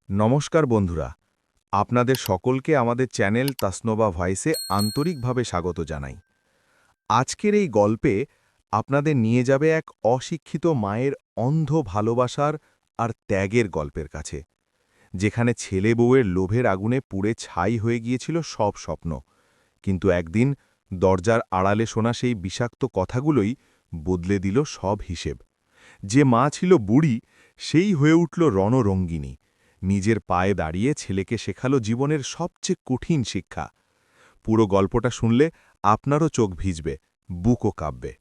নমস্কার বন্ধুরা, আপনাদের সকলকে আমাদের চ্যানেল তাসনোবা ভয়েসে আন্তরিকভাবে স্বাগত জানাই। আজকের এই গল্পে আপনাদের নিয়ে যাবে এক অশিক্ষিত মায়ের অন্ধ ভালোবাসার আর ত্যাগের গল্পের কাছে, যেখানে ছেলে বউয়ের লোভের আগুনে পুড়ে ছাই হয়ে গিয়েছিল সব স্বপ্ন। কিন্তু একদিন দরজার আড়ালে শোনা সেই বিষাক্ত কথাগুলোই বদলে দিল সব হিসেব। যে মা ছিল বুড়ি, সেই হয়ে উঠল রণরঙ্গিনী। নিজের পায়ে দাঁড়িয়ে ছেলেকে শেখালো জীবনের সবচেয়ে কঠিন শিক্ষা। পুরো গল্পটা শুনলে আপনারও চোখ ভিজবে, বুকও কাঁপবে।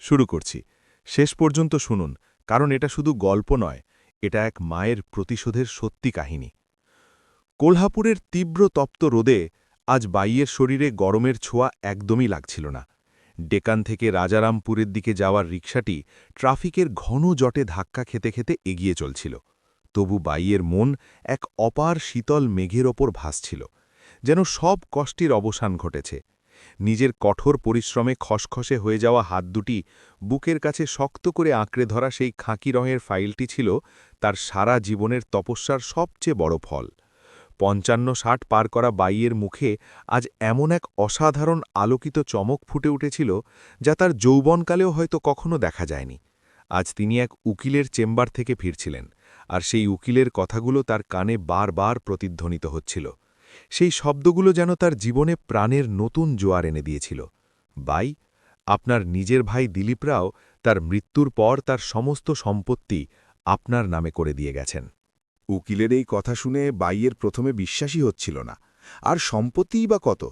শুরু করছি, শেষ পর্যন্ত শুনুন, কারণ এটা শুধু গল্প নয়, এটা এক মায়ের প্রতিশোধের সত্যি কাহিনী। কোলহাপুরের তীব্র তপ্ত রোদে আজ বাইয়ের শরীরে গরমের ছোঁয়া একদমই লাগছিল না। ডেকান থেকে রাজারামপুরের দিকে যাওয়ার রিকশাটি ট্রাফিকের ঘন জটে ধাক্কা খেতে খেতে এগিয়ে চলছিল। তবু বাইয়ের মন এক অপার শীতল মেঘের ওপর ভাসছিল, যেন সব কষ্টের অবসান ঘটেছে। নিজের কঠোর পরিশ্রমে খসখসে হয়ে যাওয়া হাত দুটি বুকের কাছে শক্ত করে আঁকড়ে ধরা সেই খাঁকি রঙের ফাইলটি ছিল তার সারা জীবনের তপস্যার সবচেয়ে বড় ফল। ৫৫-৬০ পার করা বাইয়ের মুখে আজ এমন এক অসাধারণ আলোকিত চমক ফুটে উঠেছিল, যা তার যৌবনকালেও হয়তো কখনো দেখা যায়নি। আজ তিনি এক উকিলের চেম্বার থেকে ফিরছিলেন, আর সেই উকিলের কথাগুলো তার কানে বারবার প্রতিধ্বনিত হচ্ছিল। সেই শব্দগুলো যেন তার জীবনে প্রাণের নতুন জোয়ার এনে দিয়েছিল। বাই, আপনার নিজের ভাই দিলীপ রাও তার মৃত্যুর পর তার সমস্ত সম্পত্তি আপনার নামে করে দিয়ে গেছেন। উকিলের এই কথা শুনে বাইয়ের প্রথমে বিশ্বাসই হচ্ছিল না। আর সম্পত্তিই বা কত?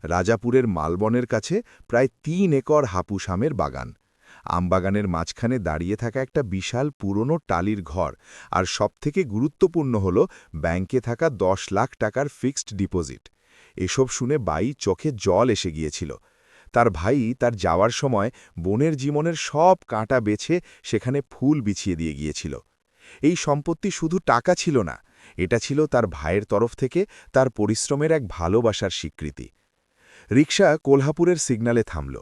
রাজাপুরের মালবনের কাছে প্রায় ৩ একর হাপুস আমের বাগান, আমবাগানের মাঝখানে দাঁড়িয়ে থাকা একটা বিশাল পুরনো টালির ঘর, আর সবথেকে গুরুত্বপূর্ণ হল ব্যাংকে থাকা ১০ লাখ টাকার ফিক্সড ডিপোজিট। এসব শুনে বাই চোখে জল এসে গিয়েছিল। তার ভাই তার যাওয়ার সময় বনের জীবনের সব কাঁটা বেছে সেখানে ফুল বিছিয়ে দিয়ে গিয়েছিল। এই সম্পত্তি শুধু টাকা ছিল না, এটা ছিল তার ভাইয়ের তরফ থেকে তার পরিশ্রমের এক ভালোবাসার স্বীকৃতি। রিকশা কোলহাপুরের সিগন্যালে থামল।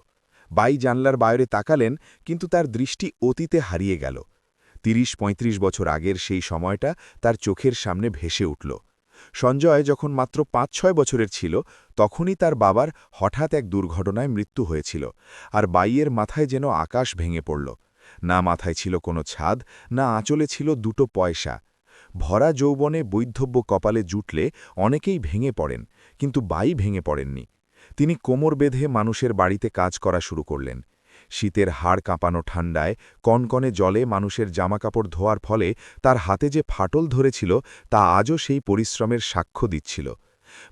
বাই জানলার বাইরে তাকালেন, কিন্তু তার দৃষ্টি অতীতে হারিয়ে গেল। ৩০-৩৫ বছর আগের সেই সময়টা তার চোখের সামনে ভেসে উঠল। সঞ্জয় যখন মাত্র ৫-৬ বছরের ছিল, তখনই তার বাবার হঠাৎ এক দুর্ঘটনায় মৃত্যু হয়েছিল, আর বাইয়ের মাথায় যেন আকাশ ভেঙে পড়ল। না মাথায় ছিল কোনো ছাদ, না আঁচলে ছিল দুটো পয়সা। ভরা যৌবনে বৈধব্য কপালে জুটলে অনেকেই ভেঙে পড়েন, কিন্তু বাই ভেঙে পড়েননি। তিনি কোমর বেঁধে মানুষের বাড়িতে কাজ করা শুরু করলেন। শীতের হাড় কাঁপানো ঠান্ডায় কনকনে জলে মানুষের জামাকাপড় ধোয়ার ফলে তার হাতে যে ফাটল ধরেছিল, তা আজও সেই পরিশ্রমের সাক্ষ্য দিচ্ছিল।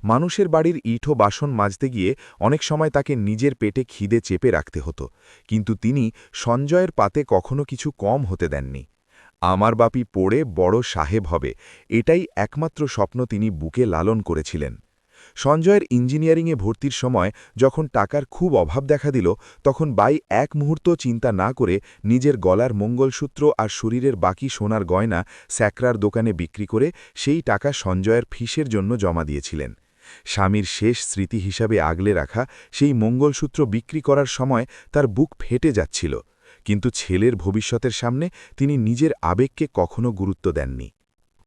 মানুষের বাড়ির ইঁটো বাসন মাজতে গিয়ে অনেক সময় তাকে নিজের পেটে খিদে চেপে রাখতে হতো, কিন্তু তিনি সঞ্জয়ের পাতে কখনো কিছু কম হতে দেননি। আমার বাপি পড়ে বড় সাহেব হবে, এটাই একমাত্র স্বপ্ন তিনি বুকে লালন করেছিলেন। সঞ্জয়ের ইঞ্জিনিয়ারিংয়ে ভর্তির সময় যখন টাকার খুব অভাব দেখা দিল, তখন বাই এক মুহূর্ত চিন্তা না করে নিজের গলার মঙ্গলসূত্র আর শরীরের বাকি সোনার গয়না স্যাকরার দোকানে বিক্রি করে সেই টাকা সঞ্জয়ের ফিসের জন্য জমা দিয়েছিলেন। স্বামীর শেষ স্মৃতি হিসাবে আগলে রাখা সেই মঙ্গলসূত্র বিক্রি করার সময় তার বুক ফেটে যাচ্ছিল, কিন্তু ছেলের ভবিষ্যতের সামনে তিনি নিজের আবেগকে কখনো গুরুত্ব দেননি।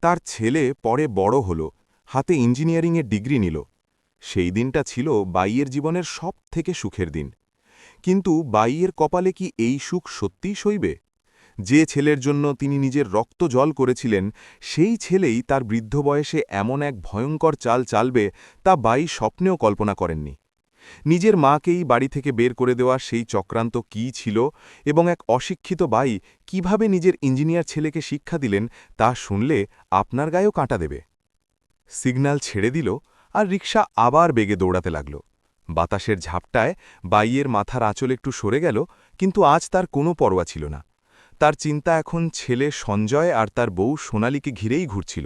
তার ছেলে পরে বড় হল, হাতে ইঞ্জিনিয়ারিংয়ের ডিগ্রি নিল। সেই দিনটা ছিল বাইয়ের জীবনের সব থেকে সুখের দিন। কিন্তু বাইয়ের কপালে কি এই সুখ সত্যিই সইবে? যে ছেলের জন্য তিনি নিজের রক্ত জল করেছিলেন, সেই ছেলেই তার বৃদ্ধ বয়সে এমন এক ভয়ঙ্কর চাল চালবে, তা বাই স্বপ্নেও কল্পনা করেননি। নিজের মাকেই বাড়ি থেকে বের করে দেওয়া সেই চক্রান্ত কী ছিল, এবং এক অশিক্ষিত বাই কিভাবে নিজের ইঞ্জিনিয়ার ছেলেকে শিক্ষা দিলেন, তা শুনলে আপনার গায়েও কাঁটা দেবে। সিগন্যাল ছেড়ে দিল, আর রিকশা আবার বেগে দৌড়াতে লাগল। বাতাসের ঝাপটায় বাইয়ের মাথার আঁচল একটু সরে গেল, কিন্তু আজ তার কোনো পরোয়া ছিল না। তার চিন্তা এখন ছেলে সঞ্জয় আর তার বউ সোনালীকে ঘিরেই ঘুরছিল।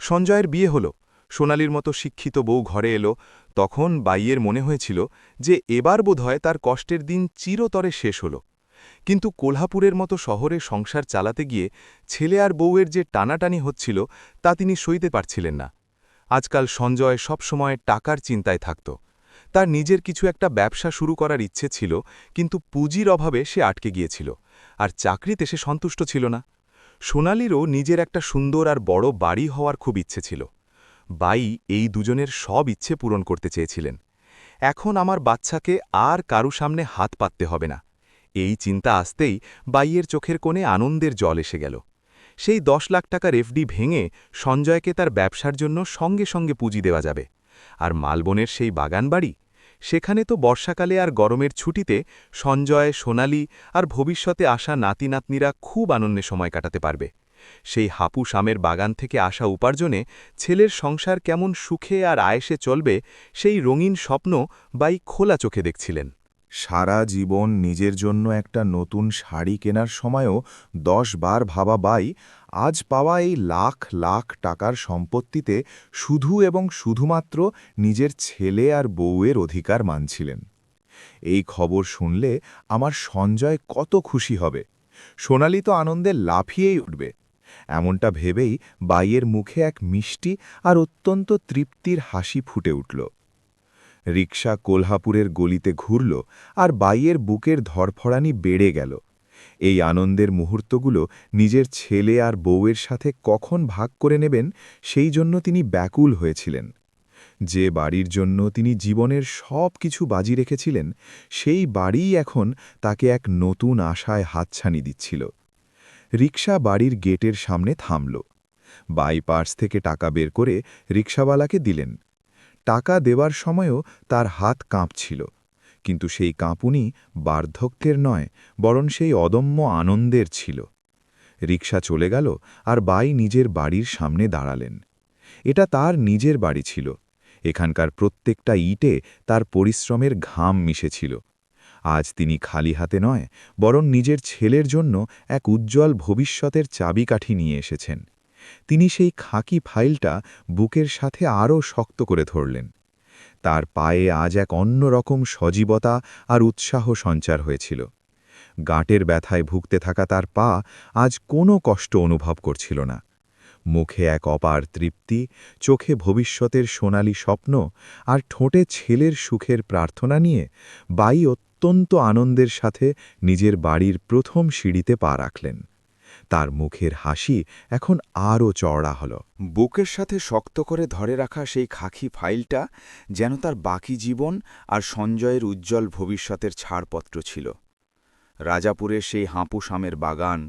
সঞ্জয়ের বিয়ে হল, সোনালীর মতো শিক্ষিত বউ ঘরে এলো। তখন বাইয়ের মনে হয়েছিল যে এবার বোধহয় তার কষ্টের দিন চিরতরে শেষ হল। কিন্তু কোলহাপুরের মতো শহরে সংসার চালাতে গিয়ে ছেলে আর বউয়ের যে টানাটানি হচ্ছিল, তা তিনি সইতে পারছিলেন না। আজকাল সঞ্জয় সবসময় টাকার চিন্তায় থাকত। তার নিজের কিছু একটা ব্যবসা শুরু করার ইচ্ছে ছিল, কিন্তু পুঁজির অভাবে সে আটকে গিয়েছিল, আর চাকরিতে সে সন্তুষ্ট ছিল না। সোনালিরও নিজের একটা সুন্দর আর বড় বাড়ি হওয়ার খুব ইচ্ছে ছিল। বাই এই দুজনের সব ইচ্ছে পূরণ করতে চেয়েছিলেন। এখন আমার বাচ্চাকে আর কারু সামনে হাত পাততে হবে না। এই চিন্তা আসতেই বাইয়ের চোখের কোণে আনন্দের জল এসে গেল। সেই 10 লাখ টাকার এফডি ভেঙে সঞ্জয়কে তার ব্যবসার জন্য সঙ্গে সঙ্গে পুঁজি দেওয়া যাবে। আর মালবনের সেই বাগান বাড়ি, সেখানে তো বর্ষাকালে আর গরমের ছুটিতে সঞ্জয়, সোনালি আর ভবিষ্যতে আসা নাতি নাতনিরা খুব আনন্দে সময় কাটাতে পারবে। সেই হাপুস আমের বাগান থেকে আসা উপার্জনে ছেলের সংসার কেমন সুখে আর আয়েসে চলবে, সেই রঙিন স্বপ্ন বাই খোলা চোখে দেখছিলেন। সারা জীবন নিজের জন্য একটা নতুন শাড়ি কেনার সময়ও 10 বার ভাবা বাই আজ পাওয়া এই লাখ লাখ টাকার সম্পত্তিতে শুধু এবং শুধুমাত্র নিজের ছেলে আর বউয়ের অধিকার মানছিলেন। এই খবর শুনলে আমার সঞ্জয় কত খুশি হবে, সোনালি তো আনন্দে লাফিয়েই উঠবে। এমনটা ভেবেই বাইয়ের মুখে এক মিষ্টি আর অত্যন্ত তৃপ্তির হাসি ফুটে উঠল। রিকশা কোলহাপুরের গলিতে ঘুরল আর বাইয়ের বুকের ধরফড়ানি বেড়ে গেল। এই আনন্দের মুহূর্তগুলো নিজের ছেলে আর বউয়ের সাথে কখন ভাগ করে নেবেন সেই জন্য তিনি ব্যাকুল হয়েছিলেন। যে বাড়ির জন্য তিনি জীবনের সব কিছু বাজি রেখেছিলেন, সেই বাড়িই এখন তাকে এক নতুন আশায় হাতছানি দিচ্ছিল। রিকশা বাড়ির গেটের সামনে থামল। বাই পার্স থেকে টাকা বের করে রিকশাওয়ালাকে দিলেন। টাকা দেওয়ার সময়ও তার হাত কাঁপছিল, কিন্তু সেই কাঁপুনি বার্ধক্যের নয়, বরং সেই অদম্য আনন্দের ছিল। রিকশা চলে গেল আর বাই নিজের বাড়ির সামনে দাঁড়ালেন। এটা তার নিজের বাড়ি ছিল। এখানকার প্রত্যেকটা ইটে তার পরিশ্রমের ঘাম মিশেছিল। আজ তিনি খালি হাতে নয়, বরং নিজের ছেলের জন্য এক উজ্জ্বল ভবিষ্যতের চাবিকাঠি নিয়ে এসেছেন। তিনি সেই খাকি ফাইলটা বুকের সাথে আরও শক্ত করে ধরলেন। তার পায়ে আজ এক অন্যরকম সজীবতা আর উৎসাহ সঞ্চার হয়েছিল। গাঁটের ব্যথায় ভুগতে থাকা তার পা আজ কোনো কষ্ট অনুভব করছিল না। মুখে এক অপার তৃপ্তি, চোখে ভবিষ্যতের সোনালি স্বপ্ন আর ঠোঁটে ছেলের সুখের প্রার্থনা নিয়ে বাই অত্যন্ত আনন্দের সাথে নিজের বাড়ির প্রথম সিঁড়িতে পা রাখলেন। তার মুখের হাসি এখন আরও চওড়া হল। বুকের সাথে শক্ত করে ধরে রাখা সেই খাকি ফাইলটা যেন তার বাকি জীবন আর সঞ্জয়ের উজ্জ্বল ভবিষ্যতের ছাড়পত্র ছিল। রাজাপুরের সেই হাঁপুস আমের বাগান,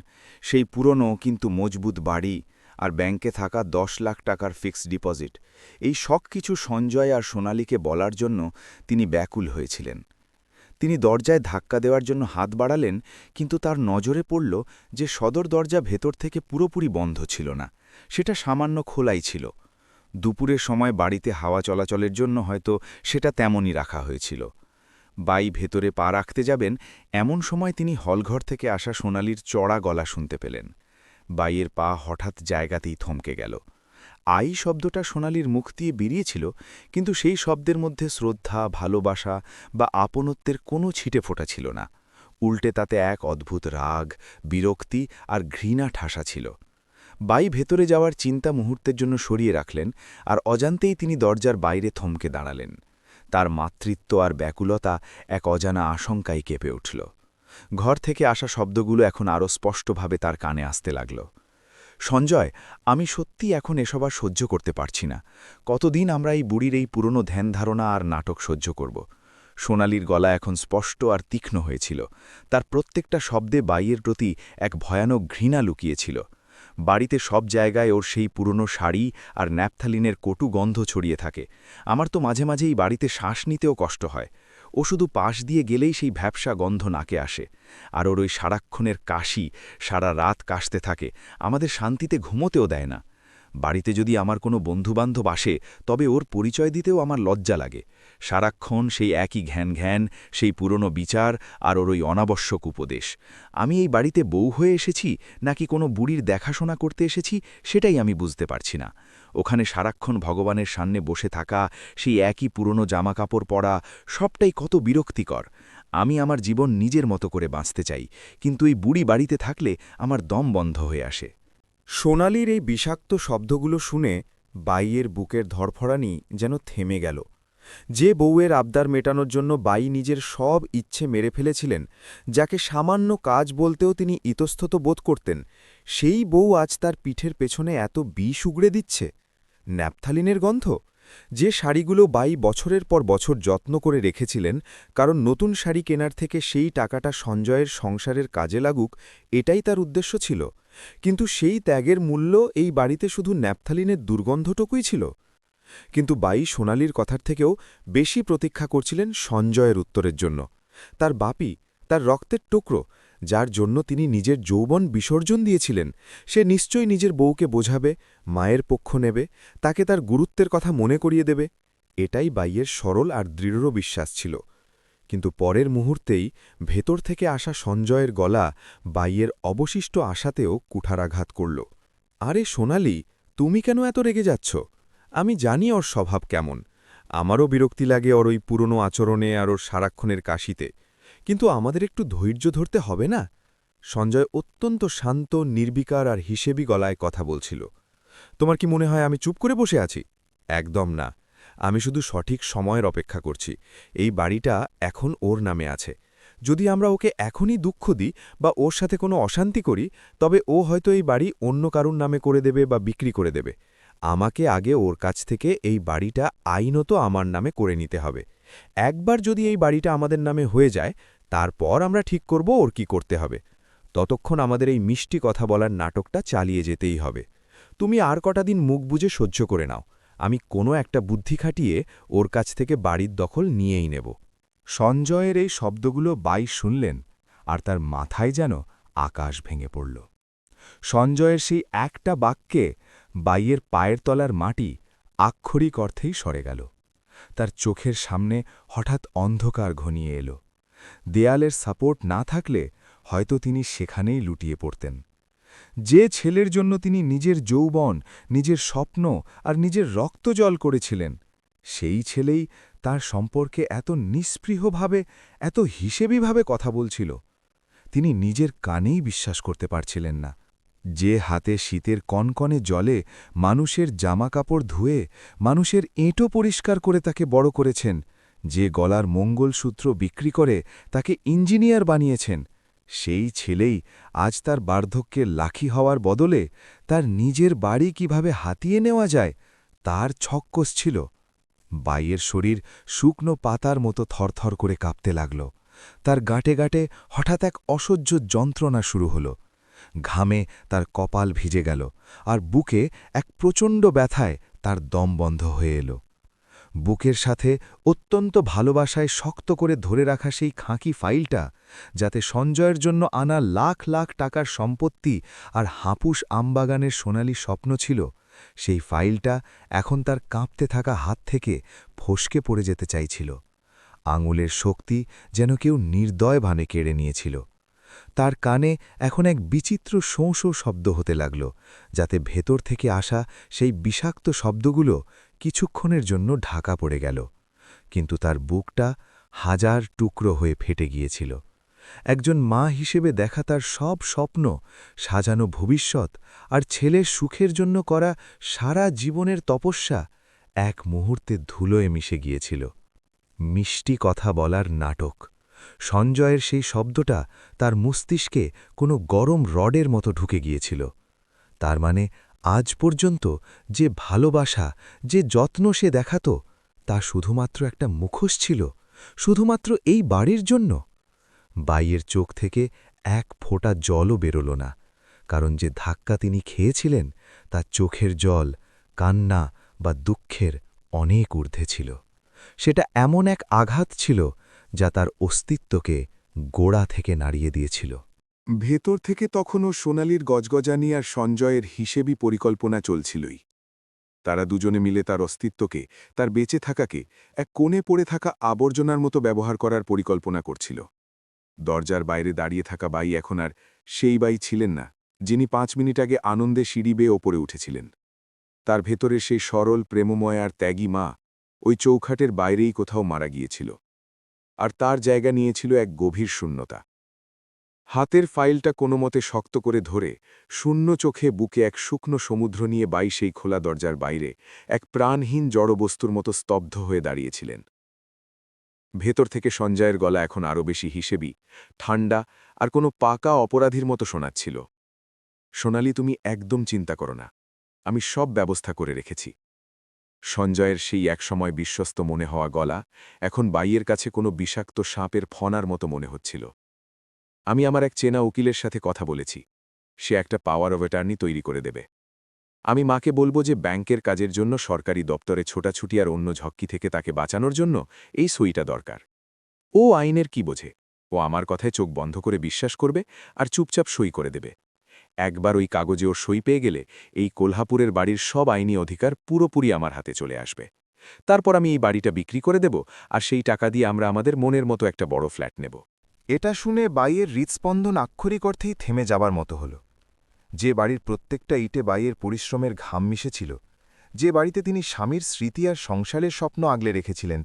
সেই পুরনো কিন্তু মজবুত বাড়ি আর ব্যাংকে থাকা 10 লাখ টাকার ফিক্সড ডিপোজিট, এই সব কিছু সঞ্জয় আর সোনালীকে বলার জন্য তিনি ব্যাকুল হয়েছিলেন। তিনি দরজায় ধাক্কা দেওয়ার জন্য হাত বাড়ালেন, কিন্তু তার নজরে পড়ল যে সদর দরজা ভেতর থেকে পুরোপুরি বন্ধ ছিল না, সেটা সামান্য খোলাই ছিল। দুপুরের সময় বাড়িতে হাওয়া চলাচলের জন্য হয়তো সেটা তেমনই রাখা হয়েছিল। বাই ভেতরে পা রাখতে যাবেন, এমন সময় তিনি হলঘর থেকে আসা সোনালীর চড়া গলা শুনতে পেলেন। বাইয়ের পা হঠাৎ জায়গাতেই থমকে গেল। আই শব্দটা সোনালীর মুখ দিয়ে বেরিয়েছিল, কিন্তু সেই শব্দের মধ্যে শ্রদ্ধা, ভালোবাসা বা আপনত্বের কোনো ছিটে ফোঁটা ছিল না। উল্টে তাতে এক অদ্ভুত রাগ, বিরক্তি আর ঘৃণা ঠাসা ছিল। বাই ভেতরে যাওয়ার চিন্তা মুহূর্তের জন্য সরিয়ে রাখলেন, আর অজান্তেই তিনি দরজার বাইরে থমকে দাঁড়ালেন। তার মাতৃত্ব আর ব্যাকুলতা এক অজানা আশঙ্কায় কেঁপে উঠল। ঘর থেকে আসা শব্দগুলো এখন আরও স্পষ্টভাবে তার কানে আসতে লাগল। সঞ্জয়, আমি সত্যি এখন এসব আর সহ্য করতে পারছি না। কতদিন আমরা এই বুড়ির এই পুরনো ধ্যান ধারণা আর নাটক সহ্য করব? সোনালীর গলা এখন স্পষ্ট আর তীক্ষ্ণ হয়েছিল। তার প্রত্যেকটা শব্দে বাইয়ের প্রতি এক ভয়ানক ঘৃণা লুকিয়েছিল। বাড়িতে সব জায়গায় ওর সেই পুরনো শাড়ি আর ন্যাপথালিনের কটু গন্ধ ছড়িয়ে থাকে। আমার তো মাঝে মাঝেই বাড়িতে শ্বাস নিতেও কষ্ট হয়। ও শুধু পাশ দিয়ে গেলেই সেই ভ্যাপসা গন্ধ নাকে আসে। আর ওর ওই সারাক্ষণের কাশি সারা রাত কাশতে থাকে, আমাদের শান্তিতে ঘুমোতেও দেয় না। বাড়িতে যদি আমার কোনো বন্ধুবান্ধব আসে, তবে ওর পরিচয় দিতেও আমার লজ্জা লাগে। সারাক্ষণ সেই একই ঘ্যান ঘ্যান, সেই পুরনো বিচার আর ওর ওই অনাবশ্যক উপদেশ। আমি এই বাড়িতে বউ হয়ে এসেছি নাকি কোনো বুড়ির দেখাশোনা করতে এসেছি, সেটাই আমি বুঝতে পারছি না। ওখানে সারাক্ষণ ভগবানের সামনে বসে থাকা, সেই একই পুরনো জামাকাপড় পরা, সবটাই কত বিরক্তিকর। আমি আমার জীবন নিজের মতো করে বাঁচতে চাই, কিন্তু এই বুড়ি বাড়িতে থাকলে আমার দম বন্ধ হয়ে আসে। সোনালীর এই বিষাক্ত শব্দগুলো শুনে বাইয়ের বুকের ধরফড়ানি যেন থেমে গেল। যে বউয়ের আবদার মেটানোর জন্য বাই নিজের সব ইচ্ছে মেরে ফেলেছিলেন, যাকে সামান্য কাজ বলতেও তিনি ইতস্তত বোধ করতেন, সেই বউ আজ তার পিঠের পেছনে এত বিষ উগড়ে দিচ্ছে। ন্যাপথালিনের গন্ধ, যে শাড়িগুলো বাই বছরের পর বছর যত্ন করে রেখেছিলেন, কারণ নতুন শাড়ি কেনার থেকে সেই টাকাটা সঞ্জয়ের সংসারের কাজে লাগুক, এটাই তার উদ্দেশ্য ছিল। কিন্তু সেই ত্যাগের মূল্য এই বাড়িতে শুধু ন্যাপথালিনের দুর্গন্ধটুকুই ছিল। কিন্তু বাই সোনালির কথার থেকেও বেশি প্রতীক্ষা করছিলেন সঞ্জয়ের উত্তরের জন্য। তার বাপি, তার রক্তের টুকরো, যার জন্য তিনি নিজের যৌবন বিসর্জন দিয়েছিলেন, সে নিশ্চয়ই নিজের বউকে বোঝাবে, মায়ের পক্ষ নেবে, তাকে তার গুরুত্বের কথা মনে করিয়ে দেবে। এটাই বাইয়ের সরল আর দৃঢ় বিশ্বাস ছিল। কিন্তু পরের মুহূর্তেই ভেতর থেকে আসা সঞ্জয়ের গলা বাইয়ের অবশিষ্ট আশাতেও কুঠারাঘাত করল। আরে সোনালি, তুমি কেন এত রেগে যাচ্ছ? আমি জানি ওর স্বভাব কেমন। আমারও বিরক্তি লাগে ওর ওই পুরনো আচরণে আর ওর সারাক্ষণের কাশিতে। কিন্তু আমাদের একটু ধৈর্য ধরতে হবে না? সঞ্জয় অত্যন্ত শান্ত, নির্বিকার আর হিসেবি গলায় কথা বলছিল। তোমার কি মনে হয় আমি চুপ করে বসে আছি? একদম না। আমি শুধু সঠিক সময়ের অপেক্ষা করছি। এই বাড়িটা এখন ওর নামে আছে। যদি আমরা ওকে এখনই দুঃখ দিই বা ওর সাথে কোনো অশান্তি করি, তবে ও হয়তো এই বাড়ি অন্য কারুর নামে করে দেবে বা বিক্রি করে দেবে। আমাকে আগে ওর কাছ থেকে এই বাড়িটা আইনত আমার নামে করে নিতে হবে। একবার যদি এই বাড়িটা আমাদের নামে হয়ে যায়, তারপর আমরা ঠিক করব ওর কি করতে হবে। ততক্ষণ আমাদের এই মিষ্টি কথা বলার নাটকটা চালিয়ে যেতেই হবে। তুমি আর কটা দিন মুখ বুজে সহ্য করে নাও। আমি কোনো একটা বুদ্ধি খাটিয়ে ওর কাছ থেকে বাড়ির দখল নিয়েই নেব। সঞ্জয়ের এই শব্দগুলো বাই শুনলেন, আর তার মাথায় যেন আকাশ ভেঙে পড়ল। সঞ্জয়ের সেই একটা বাক্যে বাইয়ের পায়ের তলার মাটি আক্ষরিক অর্থেই সরে গেল। তার চোখের সামনে হঠাৎ অন্ধকার ঘনিয়ে এল। দেয়ালের সাপোর্ট না থাকলে হয়তো তিনি সেখানেই লুটিয়ে পড়তেন। যে ছেলের জন্য তিনি নিজের যৌবন, নিজের স্বপ্ন আর নিজের রক্ত জল করেছিলেন, সেই ছেলেই তার সম্পর্কে এত নিস্পৃহভাবে, এত হিসেবিভাবে কথা বলছিল। তিনি নিজের কানেই বিশ্বাস করতে পারছিলেন না। যে হাতে শীতের কনকনে জলে মানুষের জামাকাপড় ধুয়ে, মানুষের এঁটো পরিষ্কার করে তাকে বড় করেছেন, যে গলার মঙ্গলসূত্র বিক্রি করে তাকে ইঞ্জিনিয়ার বানিয়েছেন, সেই ছেলেই আজ তার বার্ধক্যে লাখি হওয়ার বদলে তার নিজের বাড়ি কিভাবে হাতিয়ে নেওয়া যায় তার ছক কষছিল। বাইয়ের শরীর শুকনো পাতার মতো থরথর করে কাঁপতে লাগল। তার গাঁটে গাঁটে হঠাৎ এক অসহ্য যন্ত্রণা শুরু হল। ঘামে তার কপাল ভিজে গেল, আর বুকে এক প্রচণ্ড ব্যথায় তার দম বন্ধ হয়ে এল। বুকের সাথে অত্যন্ত ভালোবাসায় শক্ত করে ধরে রাখা সেই খাঁকি ফাইলটা, যাতে সঞ্জয়ের জন্য আনা লাখ লাখ টাকার সম্পত্তি আর হাপুস আমবাগানের সোনালি স্বপ্ন ছিল, সেই ফাইলটা এখন তার কাঁপতে থাকা হাত থেকে ফসকে পড়ে যেতে চাইছিল। আঙুলের শক্তি যেন কেউ নির্দয় ভানে কেড়ে নিয়েছিল। তার কানে এখন এক বিচিত্র শোঁ শোঁ শব্দ হতে লাগল, যাতে ভেতর থেকে আসা সেই বিষাক্ত শব্দগুলো কিছুক্ষণের জন্য ঢাকা পড়ে গেল। কিন্তু তার বুকটা হাজার টুকরো হয়ে ফেটে গিয়েছিল। একজন মা হিসেবে দেখা তার সব স্বপ্ন, সাজানো ভবিষ্যৎ আর ছেলের সুখের জন্য করা সারা জীবনের তপস্যা এক মুহূর্তে ধুলোয় মিশে গিয়েছিল। মিষ্টি কথা বলার নাটক। সঞ্জয়ের সেই শব্দটা তার মস্তিষ্কে কোনো গরম রডের মতো ঢুকে গিয়েছিল। তার মানে আজ পর্যন্ত যে ভালোবাসা, যে যত্ন সে দেখাত, তা শুধুমাত্র একটা মুখোশ ছিল, শুধুমাত্র এই বাড়ির জন্য। বাইয়ের চোখ থেকে এক ফোঁটা জলও বেরোল না, কারণ যে ধাক্কা তিনি খেয়েছিলেন তা চোখের জল, কান্না বা দুঃখের অনেক ঊর্ধ্বে ছিল। সেটা এমন এক আঘাত ছিল যা তার অস্তিত্বকে গোড়া থেকে নাড়িয়ে দিয়েছিল। ভেতর থেকে তখনও সোনালির গজগজানি আর সঞ্জয়ের হিসেবি পরিকল্পনা চলছিলই। তারা দুজনে মিলে তার অস্তিত্বকে, তার বেঁচে থাকাকে এক কোণে পড়ে থাকা আবর্জনার মতো ব্যবহার করার পরিকল্পনা করছিল। দরজার বাইরে দাঁড়িয়ে থাকা বাই এখন আর সেই বাই ছিলেন না, যিনি 5 মিনিট আগে আনন্দে সিঁড়ি বেয়ে ওপরে উঠেছিলেন। তার ভেতরের সেই সরল, প্রেমময় আর ত্যাগী মা ওই চৌখাটের বাইরেই কোথাও মারা গিয়েছিল, আর তার জায়গা নিয়েছিল এক গভীর শূন্যতা। হাতের ফাইলটা কোনোমতে শক্ত করে ধরে শূন্য চোখে বুকে এক শুকনো সমুদ্র নিয়ে বাই সেই খোলা দরজার বাইরে এক প্রাণহীন জড়বস্তুর মতো স্তব্ধ হয়ে দাঁড়িয়েছিলেন। ভেতর থেকে সঞ্জয়ের গলা এখন আরও বেশি হিসেবি, ঠান্ডা আর কোনো পাকা অপরাধীর মতো শোনাচ্ছিল। সোনালি, তুমি একদম চিন্তা করো না, আমি সব ব্যবস্থা করে রেখেছি। সঞ্জয়ের সেই একসময় বিশ্বস্ত মনে হওয়া গলা এখন বাইয়ের কাছে কোনো বিষাক্ত সাপের ফনার মতো মনে হচ্ছিল। আমি আমার এক চেনা উকিলের সাথে কথা বলেছি, সে একটা পাওয়ার অফ অ্যাটর্নি তৈরি করে দেবে। আমি মাকে বলবো যে ব্যাংকের কাজের জন্য সরকারি দপ্তরে ছোটাছুটি আর অন্য ঝক্কি থেকে তাকে বাঁচানোর জন্য এই সইটা দরকার। ও আইনের কি বোঝে, ও আমার কথায় চোখ বন্ধ করে বিশ্বাস করবে আর চুপচাপ সই করে দেবে। একবার ওই কাগজে ওর সই পেয়ে গেলে এই কোলহাপুরের বাড়ির সব আইনি অধিকার পুরোপুরি আমার হাতে চলে আসবে। তারপর আমি এই বাড়িটা বিক্রি করে দেব, আর সেই টাকা দিয়ে আমরা আমাদের মনের মতো একটা বড় ফ্ল্যাট নেব। এটা শুনে বাইয়ের হৃৎস্পন্দন আক্ষরিক অর্থেই থেমে যাবার মতো হল। যে বাড়ির প্রত্যেকটা ইটে বাইয়ের পরিশ্রমের ঘাম মিশেছিল, যে বাড়িতে তিনি স্বামীর স্মৃতি আর সংসারের স্বপ্ন আগলে রেখেছিলেন,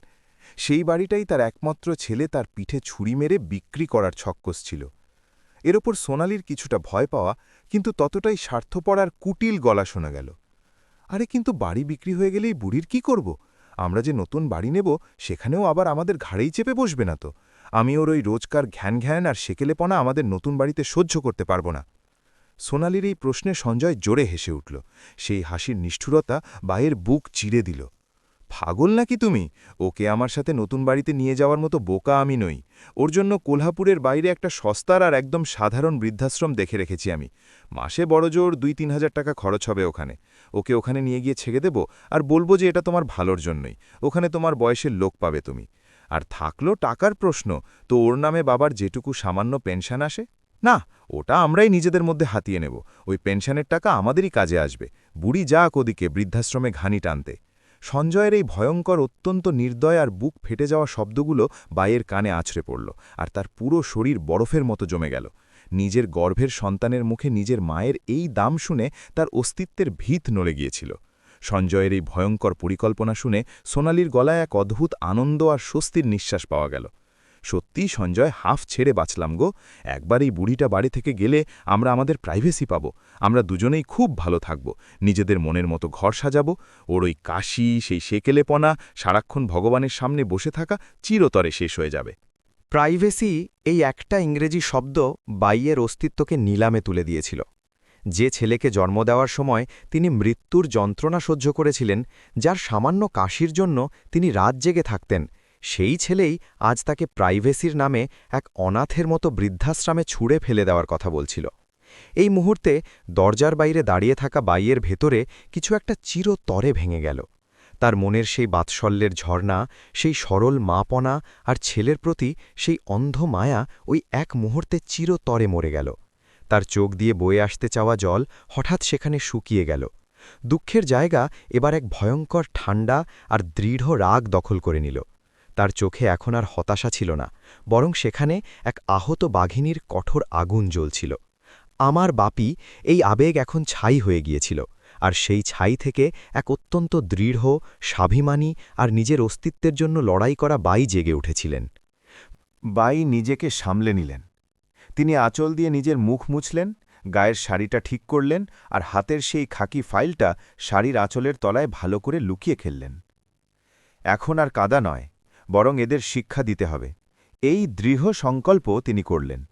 সেই বাড়িটাই তার একমাত্র ছেলে তার পিঠে ছুরি মেরে বিক্রি করার ছক্কস ছিল। এর ওপর সোনালির কিছুটা ভয় পাওয়া, কিন্তু ততটাই স্বার্থপর আর কুটিল গলা শোনা গেল। আরে কিন্তু বাড়ি বিক্রি হয়ে গেলেই বুড়ির কি করব? আমরা যে নতুন বাড়ি নেব, সেখানেও আবার আমাদের ঘাড়েই চেপে বসবে না তো? আমি ওর ওই রোজকার ঘ্যান আর সেকেলেপনা আমাদের নতুন বাড়িতে সহ্য করতে পারব না। সোনালির এই প্রশ্নে সঞ্জয় জোরে হেসে উঠল। সেই হাসির নিষ্ঠুরতা বাইয়ের বুক চিরে দিল। পাগল নাকি তুমি? ওকে আমার সাথে নতুন বাড়িতে নিয়ে যাওয়ার মতো বোকা আমি নই। ওর জন্য কোলহাপুরের বাইরে একটা সস্তার আর একদম সাধারণ বৃদ্ধাশ্রম দেখে রেখেছি আমি। মাসে বড়জোর ২-৩ হাজার টাকা খরচ হবে ওখানে। ওকে ওখানে নিয়ে গিয়ে ছেড়ে দেব আর বলবো যে এটা তোমার ভালোর জন্যই। ওখানে তোমার বয়সের লোক পাবে তুমি। আর থাকলো টাকার প্রশ্ন, তো ওর নামে বাবার যেটুকু সামান্য পেনশন আসে, না, ওটা আমরাই নিজেদের মধ্যে হাতিয়ে নেব। ওই পেনশনের টাকা আমাদেরই কাজে আসবে। বুড়ি যাক ওদিকে বৃদ্ধাশ্রমে ঘানি টানতে। সঞ্জয়ের এই ভয়ঙ্কর, অত্যন্ত নির্দয় আর বুক ফেটে যাওয়া শব্দগুলো বাইয়ের কানে আছড়ে পড়ল, আর তার পুরো শরীর বরফের মতো জমে গেল। নিজের গর্ভের সন্তানের মুখে নিজের মায়ের এই দাম শুনে তার অস্তিত্বের ভিত নড়ে গিয়েছিল। সঞ্জয়ের এই ভয়ঙ্কর পরিকল্পনা শুনে সোনালির গলায় এক অদ্ভুত আনন্দ আর স্বস্তির নিঃশ্বাস পাওয়া গেল। সত্যিই সঞ্জয়, হাফ ছেড়ে বাঁচলাম গো। একবার এই বুড়িটা বাড়ি থেকে গেলে আমরা আমাদের প্রাইভেসি পাব। আমরা দুজনেই খুব ভালো থাকব, নিজেদের মনের মতো ঘর সাজাব। ওর ওই কাশি, সেই সেকেলেপনা, সারাক্ষণ ভগবানের সামনে বসে থাকা চিরতরে শেষ হয়ে যাবে। প্রাইভেসি, এই একটা ইংরেজি শব্দ বাইয়ের অস্তিত্বকে নিলামে তুলে দিয়েছিল। যে ছেলেকে জন্ম দেওয়ার সময় তিনি মৃত্যুর যন্ত্রণা সহ্য করেছিলেন, যার সামান্য কাশির জন্য তিনি রাত জেগে থাকতেন, সেই ছেলেই আজ তাকে প্রাইভেসির নামে এক অনাথের মতো বৃদ্ধাশ্রমে ছুঁড়ে ফেলে দেওয়ার কথা বলছিল। এই মুহূর্তে দরজার বাইরে দাঁড়িয়ে থাকা বাইয়ের ভেতরে কিছু একটা চিরতরে ভেঙে গেল। তার মনের সেই বাৎসল্যের ঝর্ণা, সেই সরল মাপনা আর ছেলের প্রতি সেই অন্ধ মায়া ওই এক মুহূর্তে চিরতরে মরে গেল। তার চোখ দিয়ে বয়ে আসতে চাওয়া জল হঠাৎ সেখানে শুকিয়ে গেল। দুঃখের জায়গা এবার এক ভয়ঙ্কর ঠান্ডা আর দৃঢ় রাগ দখল করে নিল। তার চোখে এখন আর হতাশা ছিল না, বরং সেখানে এক আহত বাঘিনীর কঠোর আগুন জ্বলছিল। আমার বাপি, এই আবেগ এখন ছাই হয়ে গিয়েছিল, আর সেই ছাই থেকে এক অত্যন্ত দৃঢ়, স্বাভিমানী আর নিজের অস্তিত্বের জন্য লড়াই করা বাই জেগে উঠেছিলেন। বাই নিজেকে সামলে নিলেন। তিনি আঁচল দিয়ে নিজের মুখ মুছলেন, গায়ের শাড়িটা ঠিক করলেন, আর হাতের সেই খাকি ফাইলটা শাড়ির আঁচলের তলায় ভালো করে লুকিয়ে খেললেন। এখন আর কাদা নয়, বরং এদের শিক্ষা দিতে হবে, এই দৃঢ় সংকল্প তিনি করলেন।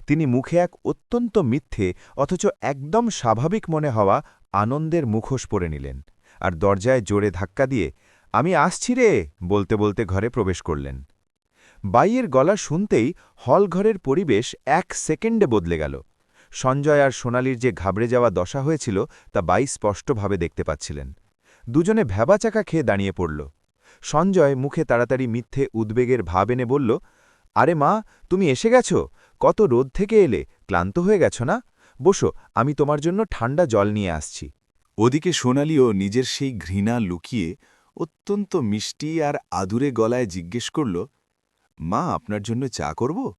তিনি মুখে এক অত্যন্ত মিথ্যে অথচ একদম স্বাভাবিক মনে হওয়া আনন্দের মুখোশ পরে নিলেন, আর দরজায় জোরে ধাক্কা দিয়ে "আমি আসছি রে" বলতে বলতে ঘরে প্রবেশ করলেন। বাইয়ের গলা শুনতেই হলঘরের পরিবেশ ১ সেকেন্ডে বদলে গেল। সঞ্জয় আর সোনালির যে ঘাবড়ে যাওয়া দশা হয়েছিল তা বাই স্পষ্টভাবে দেখতে পাচ্ছিলেন। দুজনে ভ্যাবাচাকা খেয়ে দাঁড়িয়ে পড়ল। সঞ্জয় মুখে তাড়াতাড়ি মিথ্যে উদ্বেগের ভাব এনে বলল, "আরে মা, তুমি এসে গেছ? কত রোদ থেকে এলে, ক্লান্ত হয়ে গেছ না? বসো, আমি তোমার জন্য ঠান্ডা জল নিয়ে আসছি।" ওদিকে সোনালিও নিজের সেই ঘৃণা লুকিয়ে অত্যন্ত মিষ্টি আর আদুরে গলায় জিজ্ঞেস করল, "মা, আপনার জন্য চা করব?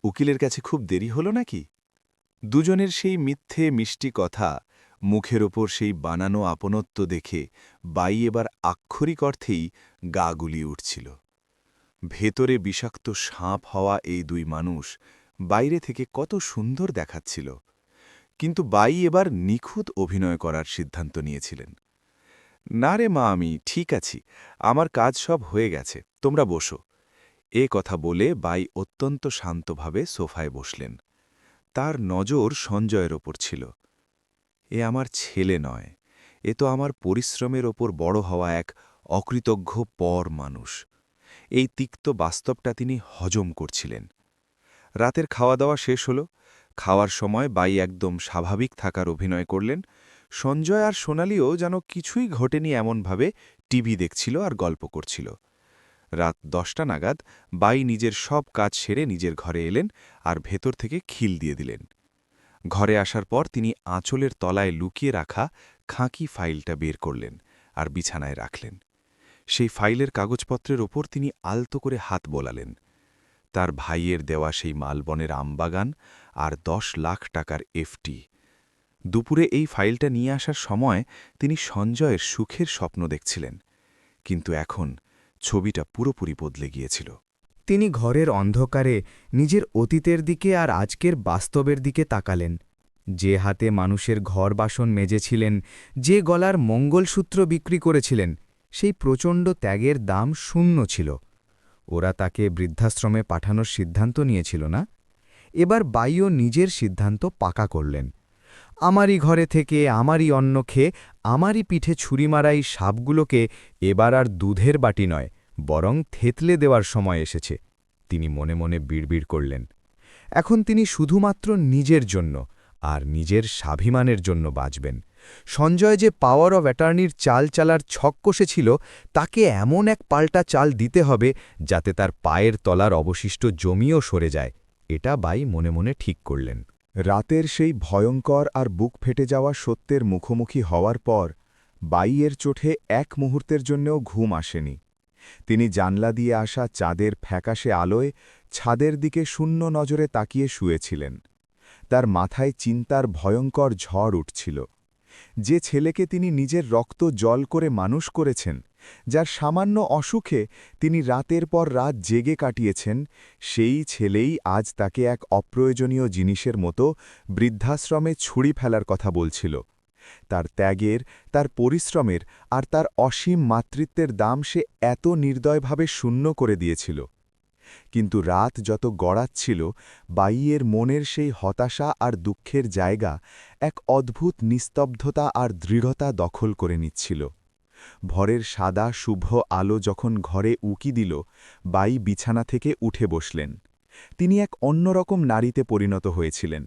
উকিলের কাছে খুব দেরি হলো নাকি?" দুজনের সেই মিথ্যে মিষ্টি কথা, মুখের ওপর সেই বানানো আপনত্ব দেখে বাই এবার আক্ষরিক অর্থেই গা গুলিয়ে উঠছিল। ভেতরে বিষাক্ত সাপ হওয়া এই দুই মানুষ বাইরে থেকে কত সুন্দর দেখাচ্ছিল, কিন্তু বাই এবার নিখুঁত অভিনয় করার সিদ্ধান্ত নিয়েছিলেন। "না রে মা, আমি ঠিক আছি, আমার কাজ সব হয়ে গেছে, তোমরা বসো।" এ কথা বলে বাই অত্যন্ত শান্তভাবে সোফায় বসলেন। তার নজর সঞ্জয়ের ওপর ছিল। এ আমার ছেলে নয়, এ তো আমার পরিশ্রমের ওপর বড় হওয়া এক অকৃতজ্ঞ পর মানুষ। এই তিক্ত বাস্তবটা তিনি হজম করছিলেন। রাতের খাওয়া দাওয়া শেষ হল। খাওয়ার সময় বাই একদম স্বাভাবিক থাকার অভিনয় করলেন। সঞ্জয় আর সোনালিও যেন কিছুই ঘটেনি এমনভাবে টিভি দেখছিল আর গল্প করছিল। রাত 10টা নাগাদ বাই নিজের সব কাজ সেরে নিজের ঘরে এলেন আর ভেতর থেকে খিল দিয়ে দিলেন। ঘরে আসার পর তিনি আঁচলের তলায় লুকিয়ে রাখা খাঁকি ফাইলটা বের করলেন আর বিছানায় রাখলেন। সেই ফাইলের কাগজপত্রের ওপর তিনি আলতো করে হাত বোলালেন। তার ভাইয়ের দেওয়া সেই মালবনের আমবাগান আর 10 লাখ টাকার এফটি। দুপুরে এই ফাইলটা নিয়ে আসার সময় তিনি সঞ্জয়ের সুখের স্বপ্ন দেখছিলেন, কিন্তু এখন ছবিটা পুরোপুরি বদলে গিয়েছিল। তিনি ঘরের অন্ধকারে নিজের অতীতের দিকে আর আজকের বাস্তবের দিকে তাকালেন। যে হাতে মানুষের ঘর বাসন মেজেছিলেন, যে গলার মঙ্গলসূত্র বিক্রি করেছিলেন, সেই প্রচণ্ড ত্যাগের দাম শূন্য ছিল। ওরা তাকে বৃদ্ধাশ্রমে পাঠানোর সিদ্ধান্ত নিয়েছিল না? এবার বাইও নিজের সিদ্ধান্ত পাকা করলেন। আমারই ঘরে থেকে আমারই অন্ন খেয়ে আমারই পিঠে ছুরি মারাই সাপগুলোকে এবার আর দুধের বাটি নয়, বরং থেতলে দেওয়ার সময় এসেছে, তিনি মনে মনে বিড়বিড় করলেন। এখন তিনি শুধুমাত্র নিজের জন্য আর নিজের স্বাভিমানের জন্য বাঁচবেন। সঞ্জয় যে পাওয়ার অব অ্যাটর্নির চাল চালার ছক কষেছিল, তাকে এমন এক পাল্টা চাল দিতে হবে যাতে তার পায়ের তলার অবশিষ্ট জমিও সরে যায়। এটা বাই মনে মনে ঠিক করলেন। রাতের সেই ভয়ঙ্কর আর বুক ফেটে যাওয়া সত্যের মুখোমুখি হওয়ার পর বাইয়ের চোখে এক মুহূর্তের জন্যও ঘুম আসেনি। তিনি জানলা দিয়ে আসা চাঁদের ফ্যাকাশে আলোয় ছাদের দিকে শূন্য নজরে তাকিয়ে শুয়েছিলেন। তার মাথায় চিন্তার ভয়ঙ্কর ঝড় উঠছিল। যে ছেলেকে তিনি নিজের রক্ত জল করে মানুষ করেছেন, যার সামান্য অসুখে তিনি রাতের পর রাত জেগে কাটিয়েছেন, সেই ছেলেই আজ তাকে এক অপ্রয়োজনীয় জিনিসের মতো বৃদ্ধাশ্রমে ছুরি ফেলার কথা বলছিল। তার ত্যাগের, তার পরিশ্রমের আর তার অসীম মাতৃত্বের দাম সে এত নির্দয়ভাবে শূন্য করে দিয়েছিল। কিন্তু রাত যত গড়াচ্ছিল, বাইয়ের মনের সেই হতাশা আর দুঃখের জায়গা এক অদ্ভুত নিস্তব্ধতা আর দৃঢ়তা দখল করে নিচ্ছিল। ভোরের সাদা শুভ আলো যখন ঘরে উকি দিল, বাই বিছানা থেকে উঠে বসলেন। তিনি এক অন্যরকম নারীতে পরিণত হয়েছিলেন।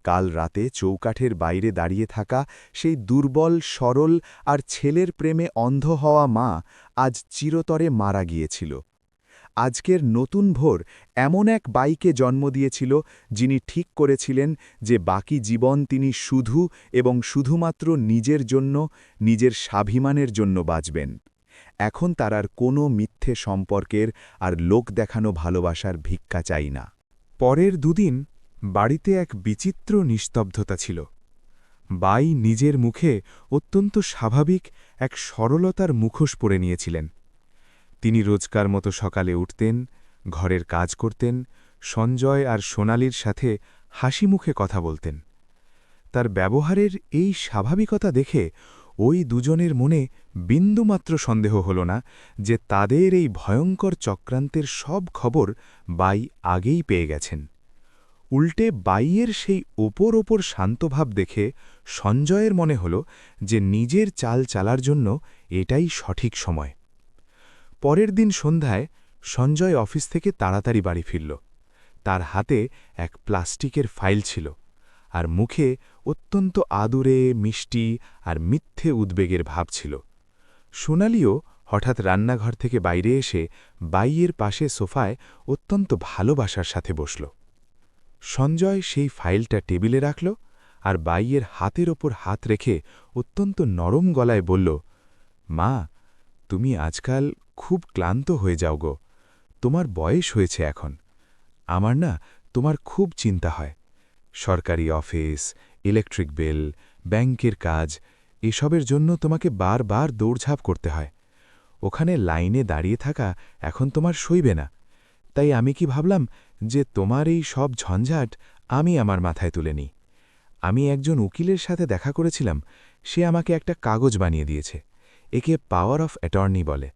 কাল রাতে চৌকাঠের বাইরে দাঁড়িয়ে থাকা সেই দুর্বল, সরল আর ছেলের প্রেমে অন্ধ হওয়া মা আজ চিরতরে মারা গিয়েছিল। আজকের নতুন ভোর এমন এক বাইকে জন্ম দিয়েছিল, যিনি ঠিক করেছিলেন যে বাকি জীবন তিনি শুধু এবং শুধুমাত্র নিজের জন্য, নিজের স্বাভিমানের জন্য বাঁচবেন। এখন তার আর কোনো মিথ্যে সম্পর্কের আর লোক দেখানো ভালোবাসার ভিক্ষা চাই না। পরের দুদিন বাড়িতে এক বিচিত্র নিস্তব্ধতা ছিল। বাই নিজের মুখে অত্যন্ত স্বাভাবিক এক সরলতার মুখোশ পরে নিয়েছিলেন। তিনি রোজকার মতো সকালে উঠতেন, ঘরের কাজ করতেন, সঞ্জয় আর সোনালির সাথে হাসি মুখে কথা বলতেন। তার ব্যবহারের এই স্বাভাবিকতা দেখে ওই দুজনের মনে বিন্দুমাত্র সন্দেহ হল না যে তাদের এই ভয়ঙ্কর চক্রান্তের সব খবর বাই আগেই পেয়ে গেছেন। উল্টে বাইয়ের সেই ওপর শান্তভাব দেখে সঞ্জয়ের মনে হল যে নিজের চাল চালার জন্য এটাই সঠিক সময়। পরের দিন সন্ধ্যায় সঞ্জয় অফিস থেকে তাড়াতাড়ি বাড়ি ফিরল। তার হাতে এক প্লাস্টিকের ফাইল ছিল আর মুখে অত্যন্ত আদুরে, মিষ্টি আর মিথ্যে উদ্বেগের ভাব ছিল। সোনালিও হঠাৎ রান্নাঘর থেকে বাইরে এসে বাইয়ের পাশে সোফায় অত্যন্ত ভালোবাসার সাথে বসল। সঞ্জয় সেই ফাইলটা টেবিলে রাখল আর বাইয়ের হাতের ওপর হাত রেখে অত্যন্ত নরম গলায় বলল, মা, তুমি আজকাল খুব ক্লান্ত হয়ে যাও গো, তোমার বয়স হয়েছে এখন। আমার না তোমার খুব চিন্তা হয়। সরকারি অফিস, ইলেকট্রিক বিল, ব্যাংকের কাজ, এসবের জন্য তোমাকে বারবার দৌড়ঝাঁপ করতে হয়। ওখানে লাইনে দাঁড়িয়ে থাকা এখন তোমার সইবে না। তাই আমি কি ভাবলাম যে তোমার এই সব ঝঞ্ঝাট আমি আমার মাথায় তুলে নিই। আমি একজন উকিলের সাথে দেখা করেছিলাম, সে আমাকে একটা কাগজ বানিয়ে দিয়েছে। একে পাওয়ার অফ অ্যাটর্নি বলে।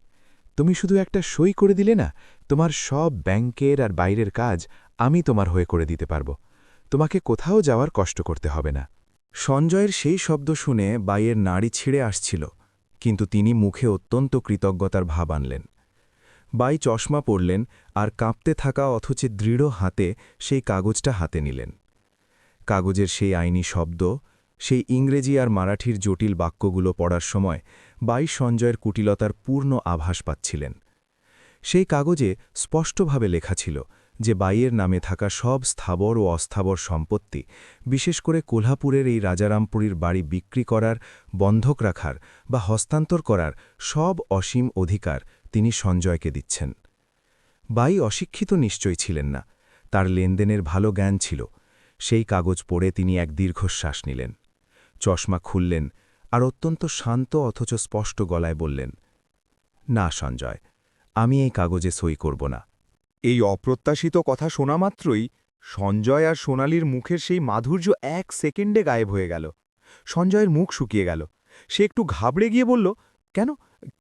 তুমি শুধু একটা সই করে দিলে না, তোমার সব ব্যাংকের আর বাইরের কাজ আমি তোমার হয়ে করে দিতে পারব। তোমাকে কোথাও যাওয়ার কষ্ট করতে হবে না। সঞ্জয়ের সেই শব্দ শুনে বাইয়ের নাড়ি ছিঁড়ে আসছিল, কিন্তু তিনি মুখে অত্যন্ত কৃতজ্ঞতার ভাব আনলেন। বাই চশমা পরলেন আর কাঁপতে থাকা অথচ দৃঢ় হাতে সেই কাগজটা হাতে নিলেন। কাগজের সেই আইনি শব্দ, সেই ইংরেজি আর মারাঠির জটিল বাক্যগুলো পড়ার সময় বাই সঞ্জয়ের কুটিলতার পূর্ণ আভাস পাচ্ছিলেন। সেই কাগজে স্পষ্টভাবে লেখা ছিল যে বাইয়ের নামে থাকা সব স্থাবর ও অস্থাবর সম্পত্তি, বিশেষ করে কোল্হাপুরের এই রাজারামপুরীর বাড়ি বিক্রি করার, বন্ধক রাখার বা হস্তান্তর করার সব অসীম অধিকার তিনি সঞ্জয়কে দিচ্ছেন। বাই অশিক্ষিত নিশ্চয়ই ছিলেন না, তার লেনদেনের ভালো জ্ঞান ছিল। সেই কাগজ পড়ে তিনি এক দীর্ঘশ্বাস নিলেন, চশমা খুললেন আর অত্যন্ত শান্ত অথচ স্পষ্ট গলায় বললেন, না সঞ্জয়, আমি এই কাগজে সই করব না। এই অপ্রত্যাশিত কথা শোনা মাত্রই সঞ্জয় আর সোনালির মুখের সেই মাধুর্য 1 সেকেন্ডে গায়েব হয়ে গেল। সঞ্জয়ের মুখ শুকিয়ে গেল। সে একটু ঘাবড়ে গিয়ে বলল, কেন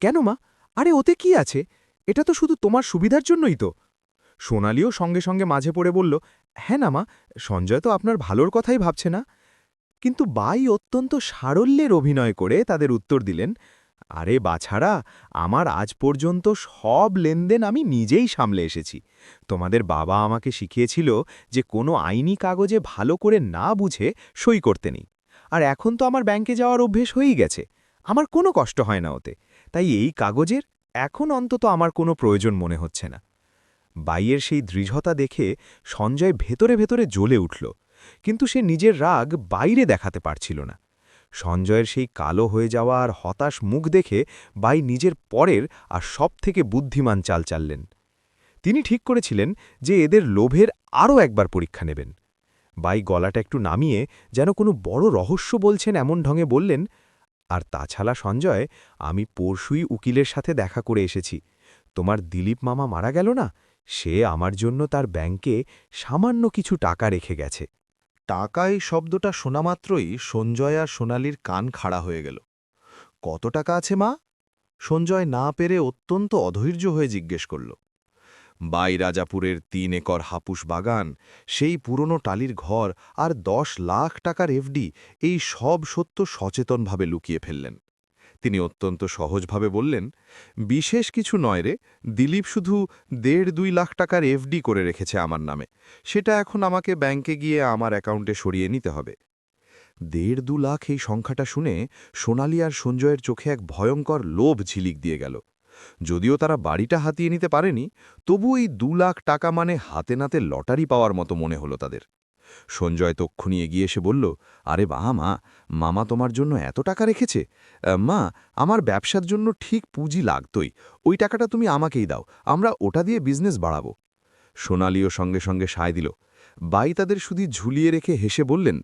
কেন মা? আরে ওতে কি আছে? এটা তো শুধু তোমার সুবিধার জন্যই তো। সোনালিও সঙ্গে সঙ্গে মাঝে পড়ে বলল, হ্যাঁ না মা, সঞ্জয় তো আপনার ভালোর কথাই ভাবছে না। কিন্তু বাই অত্যন্ত সারল্যের অভিনয় করে তাদের উত্তর দিলেন, আরে বাছাড়া, আমার আজ পর্যন্ত সব লেনদেন আমি নিজেই সামলে এসেছি। তোমাদের বাবা আমাকে শিখিয়েছিল যে কোনো আইনি কাগজে ভালো করে না বুঝে সই করতে নেই। আর এখন তো আমার ব্যাংকে যাওয়ার অভ্যেস হয়েই গেছে, আমার কোনো কষ্ট হয় না ওতে। তাই এই কাগজের এখন অন্তত আমার কোনো প্রয়োজন মনে হচ্ছে না। বাইয়ের সেই দৃঢ়তা দেখে সঞ্জয় ভেতরে ভেতরে জ্বলে উঠল, কিন্তু সে নিজের রাগ বাইরে দেখাতে পারছিল না। সঞ্জয়ের সেই কালো হয়ে যাওয়া আর হতাশ মুখ দেখে বাই নিজের পরের আর সবথেকে বুদ্ধিমান চাল চাললেন। তিনি ঠিক করেছিলেন যে এদের লোভের আরও একবার পরীক্ষা নেবেন। বাই গলাটা একটু নামিয়ে যেন কোনো বড় রহস্য বলছেন এমন ঢঙে বললেন, আর তাছাড়া সঞ্জয়, আমি পরশুই উকিলের সাথে দেখা করে এসেছি। তোমার দিলীপ মামা মারা গেল না, সে আমার জন্য তার ব্যাংকে সামান্য কিছু টাকা রেখে গেছে। টাকা এই শব্দটা শোনামাত্রই সঞ্জয় আর সোনালির কান খাড়া হয়ে গেল। কত টাকা আছে মা? সঞ্জয় না পেরে অত্যন্ত অধৈর্য হয়ে জিজ্ঞেস করল। বাই রাজাপুরের 3 একর হাপুস বাগান, সেই পুরনো টালির ঘর আর 10 লাখ টাকার এফডি, এই সব সত্য সচেতনভাবে লুকিয়ে ফেললেন। তিনি অত্যন্ত সহজভাবে বললেন, বিশেষ কিছু নয় রে, দিলীপ শুধু 1.5-2 লাখ টাকার এফডি করে রেখেছে আমার নামে। সেটা এখন আমাকে ব্যাংকে গিয়ে আমার অ্যাকাউন্টে সরিয়ে নিতে হবে। 1.5-2 লাখ এই সংখ্যাটা শুনে সোনালি আর সঞ্জয়ের চোখে এক ভয়ঙ্কর লোভ ঝিলিক দিয়ে গেল। যদিও তারা বাড়িটা হাতিয়ে নিতে পারেনি, তবু এই 2 লাখ টাকা মানে হাতে নাতে লটারি পাওয়ার মতো মনে হলো তাদের। সঞ্জয় তক্ষুনি এগিয়ে এসে বলল, আরে বাহ মা, মামা তোমার জন্য এত টাকা রেখেছে? মা, আমার ব্যবসার জন্য ঠিক পুঁজি লাগতই, ওই টাকাটা তুমি আমাকেই দাও, আমরা ওটা দিয়ে বিজনেস বাড়াবো। সোনালিও সঙ্গে সঙ্গে সায় দিল। বাই তাদের শুধু ঝুলিয়ে রেখে হেসে বললেন,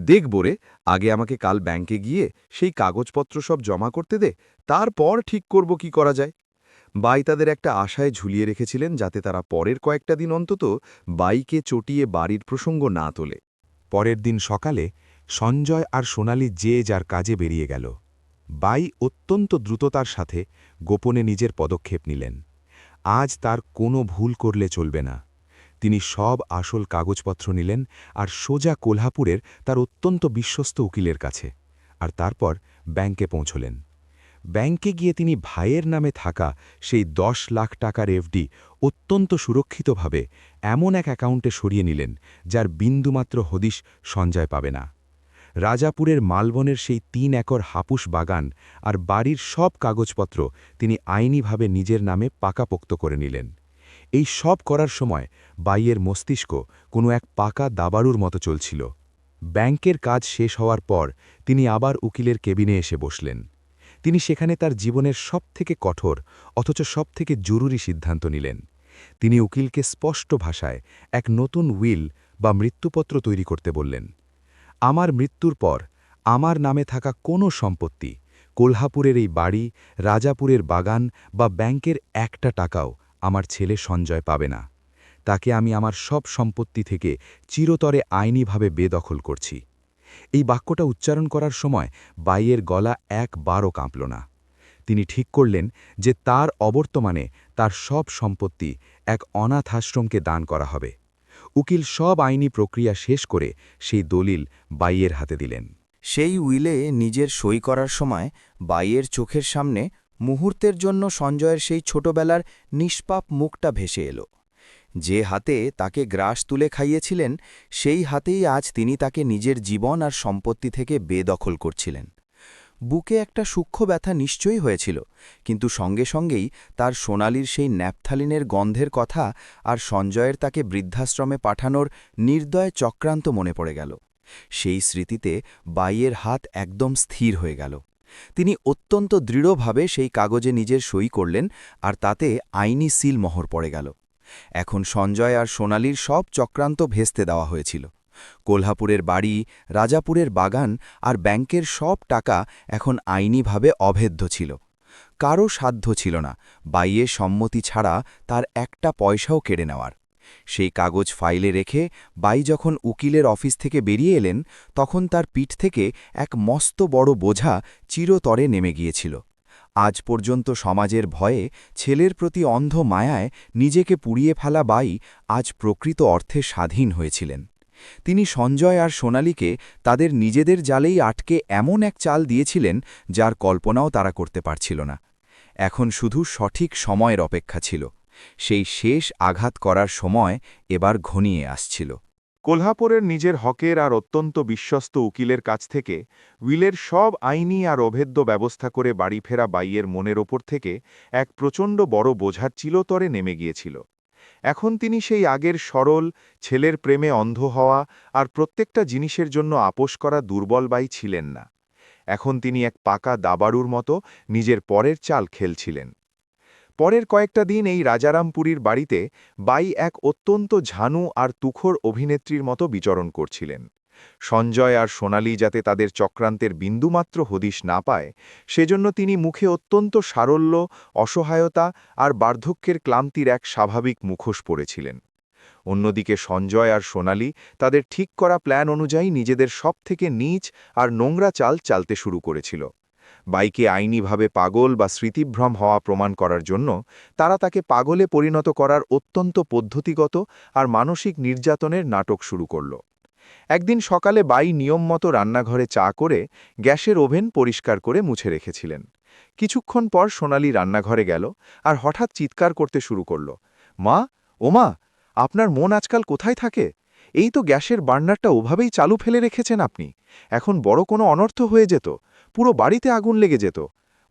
দেখব রে, আগে আমাকে কাল ব্যাংকে গিয়ে সেই কাগজপত্র সব জমা করতে দে, তারপর ঠিক করব কি করা যায়। বাই তাদের একটা আশায় ঝুলিয়ে রেখেছিলেন যাতে তারা পরের কয়েকটা দিন অন্তত বাইকে চটিয়ে বাড়ির প্রসঙ্গ না তোলে। পরের দিন সকালে সঞ্জয় আর সোনালি যে যার কাজে বেরিয়ে গেল। বাই অত্যন্ত দ্রুততার সাথে গোপনে নিজের পদক্ষেপ নিলেন। আজ তার কোনো ভুল করলে চলবে না। তিনি সব আসল কাগজপত্র নিলেন আর সোজা কোল্হাপুরের তার অত্যন্ত বিশ্বস্ত উকিলের কাছে, আর তারপর ব্যাংকে পৌঁছলেন। ব্যাংকে গিয়ে তিনি ভাইয়ের নামে থাকা সেই 10 লাখ টাকার এফডি অত্যন্ত সুরক্ষিতভাবে এমন এক অ্যাকাউন্টে সরিয়ে নিলেন যার বিন্দুমাত্র হদিশ সঞ্জয় পাবে না। রাজাপুরের মালবনের সেই 3 একর হাপুস বাগান আর বাড়ির সব কাগজপত্র তিনি আইনিভাবে নিজের নামে পাকাপোক্ত করে নিলেন। এই সব করার সময় বাইয়ের মস্তিষ্ক কোনো এক পাকা দাবাড়ুর মতো চলছিল। ব্যাংকের কাজ শেষ হওয়ার পর তিনি আবার উকিলের কেবিনে এসে বসলেন। তিনি সেখানে তার জীবনের সবথেকে কঠোর অথচ সবথেকে জরুরি সিদ্ধান্ত নিলেন। তিনি উকিলকে স্পষ্ট ভাষায় এক নতুন উইল বা মৃত্যুপত্র তৈরি করতে বললেন। আমার মৃত্যুর পর আমার নামে থাকা কোনো সম্পত্তি, কোল্হাপুরের এই বাড়ি, রাজাপুরের বাগান বা ব্যাংকের একটা টাকাও আমার ছেলে সঞ্জয় পাবে না। তাকে আমি আমার সব সম্পত্তি থেকে চিরতরে আইনিভাবে বেদখল করছি। এই বাক্যটা উচ্চারণ করার সময় বাইয়ের গলা একবারও কাঁপল না। তিনি ঠিক করলেন যে তার অবর্তমানে তার সব সম্পত্তি এক অনাথ আশ্রমকে দান করা হবে। উকিল সব আইনি প্রক্রিয়া শেষ করে সেই দলিল বাইয়ের হাতে দিলেন। সেই উইলে নিজের সই করার সময় বাইয়ের চোখের সামনে মুহূর্তের জন্য সঞ্জয়ের সেই ছোটবেলার নিষ্পাপ মুখটা ভেসে এলো। যে হাতে তাকে গ্রাস তুলে খাইয়েছিলেন, সেই হাতেই আজ তিনি তাকে নিজের জীবন আর সম্পত্তি থেকে বেদখল করছিলেন। বুকে একটা সূক্ষ্ম ব্যথা নিশ্চয়ই হয়েছিল, কিন্তু সঙ্গে সঙ্গেই তার সোনালির সেই ন্যাপথালিনের গন্ধের কথা আর সঞ্জয়ের তাকে বৃদ্ধাশ্রমে পাঠানোর নির্দয় চক্রান্ত মনে পড়ে গেল। সেই স্মৃতিতে বাইয়ের হাত একদম স্থির হয়ে গেল। তিনি অত্যন্ত দৃঢ়ভাবে সেই কাগজে নিজের সই করলেন, আর তাতে আইনি সিল মোহর পড়ে গেল। এখন সঞ্জয় আর সোনালির সব চক্রান্ত ভেস্তে দেওয়া হয়েছিল। কোলহাপুরের বাড়ি, রাজাপুরের বাগান আর ব্যাংকের সব টাকা এখন আইনিভাবে অভেদ্য ছিল। কারও সাধ্য ছিল না বাইয়ের সম্মতি ছাড়া তার একটা পয়সাও কেড়ে নেওয়ার। সেই কাগজ ফাইলে রেখে বাই যখন উকিলের অফিস থেকে বেরিয়ে এলেন, তখন তার পিঠ থেকে এক মস্ত বড় বোঝা চিরতরে নেমে গিয়েছিল। আজ পর্যন্ত সমাজের ভয়ে, ছেলের প্রতি অন্ধ মায়ায় নিজেকে পুড়িয়ে ফেলা বাই আজ প্রকৃত অর্থে স্বাধীন হয়েছিলেন। তিনি সঞ্জয় আর সোনালীকে তাদের নিজেদের জালেই আটকে এমন এক চাল দিয়েছিলেন যার কল্পনাও তারা করতে পারছিল না। এখন শুধু সঠিক সময়ের অপেক্ষা ছিল। সেই শেষ আঘাত করার সময় এবার ঘনিয়ে আসছিল। কোলহাপুরের নিজের হকের আর অত্যন্ত বিশ্বস্ত উকিলের কাছ থেকে উইলের সব আইনি আর অভেদ্য ব্যবস্থা করে বাড়ি ফেরা বাইয়ের মনের ওপর থেকে এক প্রচণ্ড বড় বোঝার চিলতরে নেমে গিয়েছিল। এখন তিনি সেই আগের সরল, ছেলের প্রেমে অন্ধ হওয়া আর প্রত্যেকটা জিনিসের জন্য আপোষ করা দুর্বল বাই ছিলেন না। এখন তিনি এক পাকা দাবাড়ুর মতো নিজের পরের চাল খেলছিলেন। পরের কয়েকটা দিন এই রাজারামপুরীর বাড়িতে বাই এক অত্যন্ত ঝানু আর তুখোর অভিনেত্রীর মতো বিচরণ করছিলেন। সঞ্জয় আর সোনালি যাতে তাদের চক্রান্তের বিন্দুমাত্র হদিশ না পায়, সেজন্য তিনি মুখে অত্যন্ত সারল্য, অসহায়তা আর বার্ধক্যের ক্লান্তির এক স্বাভাবিক মুখোশ পরেছিলেন। অন্যদিকে সঞ্জয় আর সোনালি তাদের ঠিক করা প্ল্যান অনুযায়ী নিজেদের সবথেকে নীচ আর নোংরা চাল চালতে শুরু করেছিল। বাইকে আইনিভাবে পাগল বা স্মৃতিভ্রম হওয়া প্রমাণ করার জন্য তারা তাকে পাগলে পরিণত করার অত্যন্ত পদ্ধতিগত আর মানসিক নির্যাতনের নাটক শুরু করল। একদিন সকালে বাই নিয়মমতো রান্নাঘরে চা করে গ্যাসের ওভেন পরিষ্কার করে মুছে রেখেছিলেন। কিছুক্ষণ পর সোনালি রান্নাঘরে গেল আর হঠাৎ চিৎকার করতে শুরু করল, মা, ওমা, আপনার মন আজকাল কোথায় থাকে? এই তো গ্যাসের বার্নারটা ওভাবেই চালু ফেলে রেখেছেন আপনি। এখন বড় কোনো অনর্থ হয়ে যেত, পুরো বাড়িতে আগুন লেগে যেত।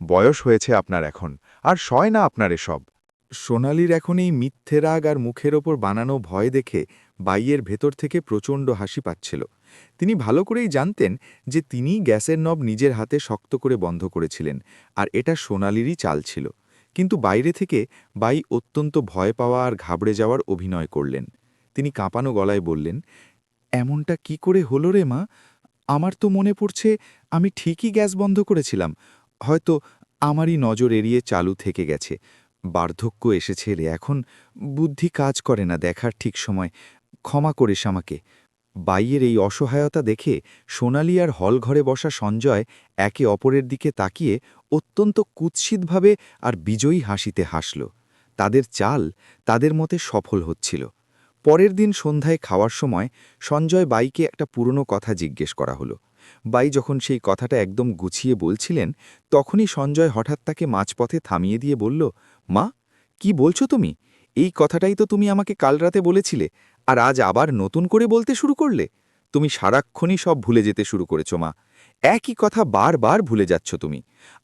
বয়স হয়েছে আপনার এখন, আর সয় না আপনার এসব। সোনালির এখন এই মিথ্যে রাগ আর মুখের ওপর বানানো ভয় দেখে বাইয়ের ভেতর থেকে প্রচণ্ড হাসি পাচ্ছিল। তিনি ভালো করেই জানতেন যে তিনিই গ্যাসের নব নিজের হাতে শক্ত করে বন্ধ করেছিলেন, আর এটা সোনালিরই চাল ছিল। কিন্তু বাইরে থেকে বাই অত্যন্ত ভয় পাওয়া আর ঘাবড়ে যাওয়ার অভিনয় করলেন। তিনি কাঁপানো গলায় বললেন, এমনটা কি করে হলো রে মা? আমার তো মনে পড়ছে আমি ঠিকই গ্যাস বন্ধ করেছিলাম। হয়তো আমারই নজর এড়িয়ে চালু থেকে গেছে। বার্ধক্য এসেছে রে, এখন বুদ্ধি কাজ করে না দেখার ঠিক সময়। ক্ষমা করিস আমাকে। বাইয়ের এই অসহায়তা দেখে সোনালি আর হল ঘরে বসা সঞ্জয় একে অপরের দিকে তাকিয়ে অত্যন্ত কুৎসিতভাবে আর বিজয়ী হাসিতে হাসল। তাদের চাল তাদের মতে সফল হচ্ছিল। পরের দিন সন্ধ্যায় খাওয়ার সময় সঞ্জয় বাইকে একটা পুরনো কথা জিজ্ঞেস করা হলো। বাই যখন সেই কথাটা একদম গুছিয়ে বলছিলেন, তখনই সঞ্জয় হঠাৎ তাকে মাঝপথে থামিয়ে দিয়ে বলল, মা, কি বলছো তুমি? এই কথাটাই তো তুমি আমাকে কাল রাতে বলেছিলে, আর আজ আবার নতুন করে বলতে শুরু করলে। তুমি সারাক্ষণই সব ভুলে যেতে শুরু করেছো মা। একই কথা বারবার ভুলে যাচ্ছ তুমি।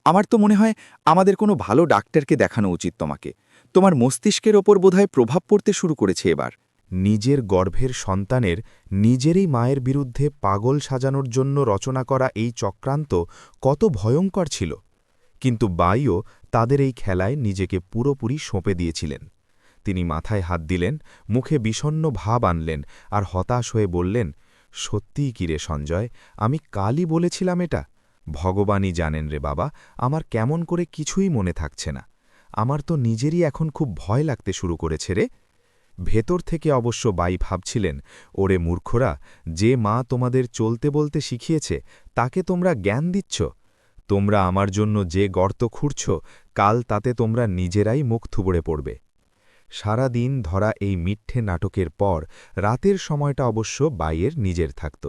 আমার তো মনে হয় আমাদের কোনো ভালো ডাক্তারকে দেখানো উচিত তোমাকে। তোমার মস্তিষ্কের ওপর বোধহয় প্রভাব পড়তে শুরু করেছে এবার। নিজের গর্ভের সন্তানের নিজেরই মায়ের বিরুদ্ধে পাগল সাজানোর জন্য রচনা করা এই চক্রান্ত কত ভয়ঙ্কর ছিল। কিন্তু বাইও তাদের এই খেলায় নিজেকে পুরোপুরি সঁপে দিয়েছিলেন। তিনি মাথায় হাত দিলেন, মুখে বিষণ্ণ ভাব আনলেন আর হতাশ হয়ে বললেন, সত্যিই কি রে সঞ্জয়, আমি কালই বলেছিলাম এটা। ভগবানই জানেন রে বাবা, আমার কেমন করে কিছুই মনে থাকছে না। আমার তো নিজেরই এখন খুব ভয় লাগতে শুরু করেছে রে। ভেতর থেকে অবশ্য বাই ভাবছিলেন, ওরে মূর্খরা, যে মা তোমাদের চলতে বলতে শিখিয়েছে তাকে তোমরা জ্ঞান দিচ্ছ। তোমরা আমার জন্য যে গর্ত খুঁড়ছ, কাল তাতে তোমরা নিজেরাই মুখ থুবড়ে পড়বে। সারা দিন ধরা এই মিথ্যে নাটকের পর রাতের সময়টা অবশ্য বাইয়ের নিজের থাকত।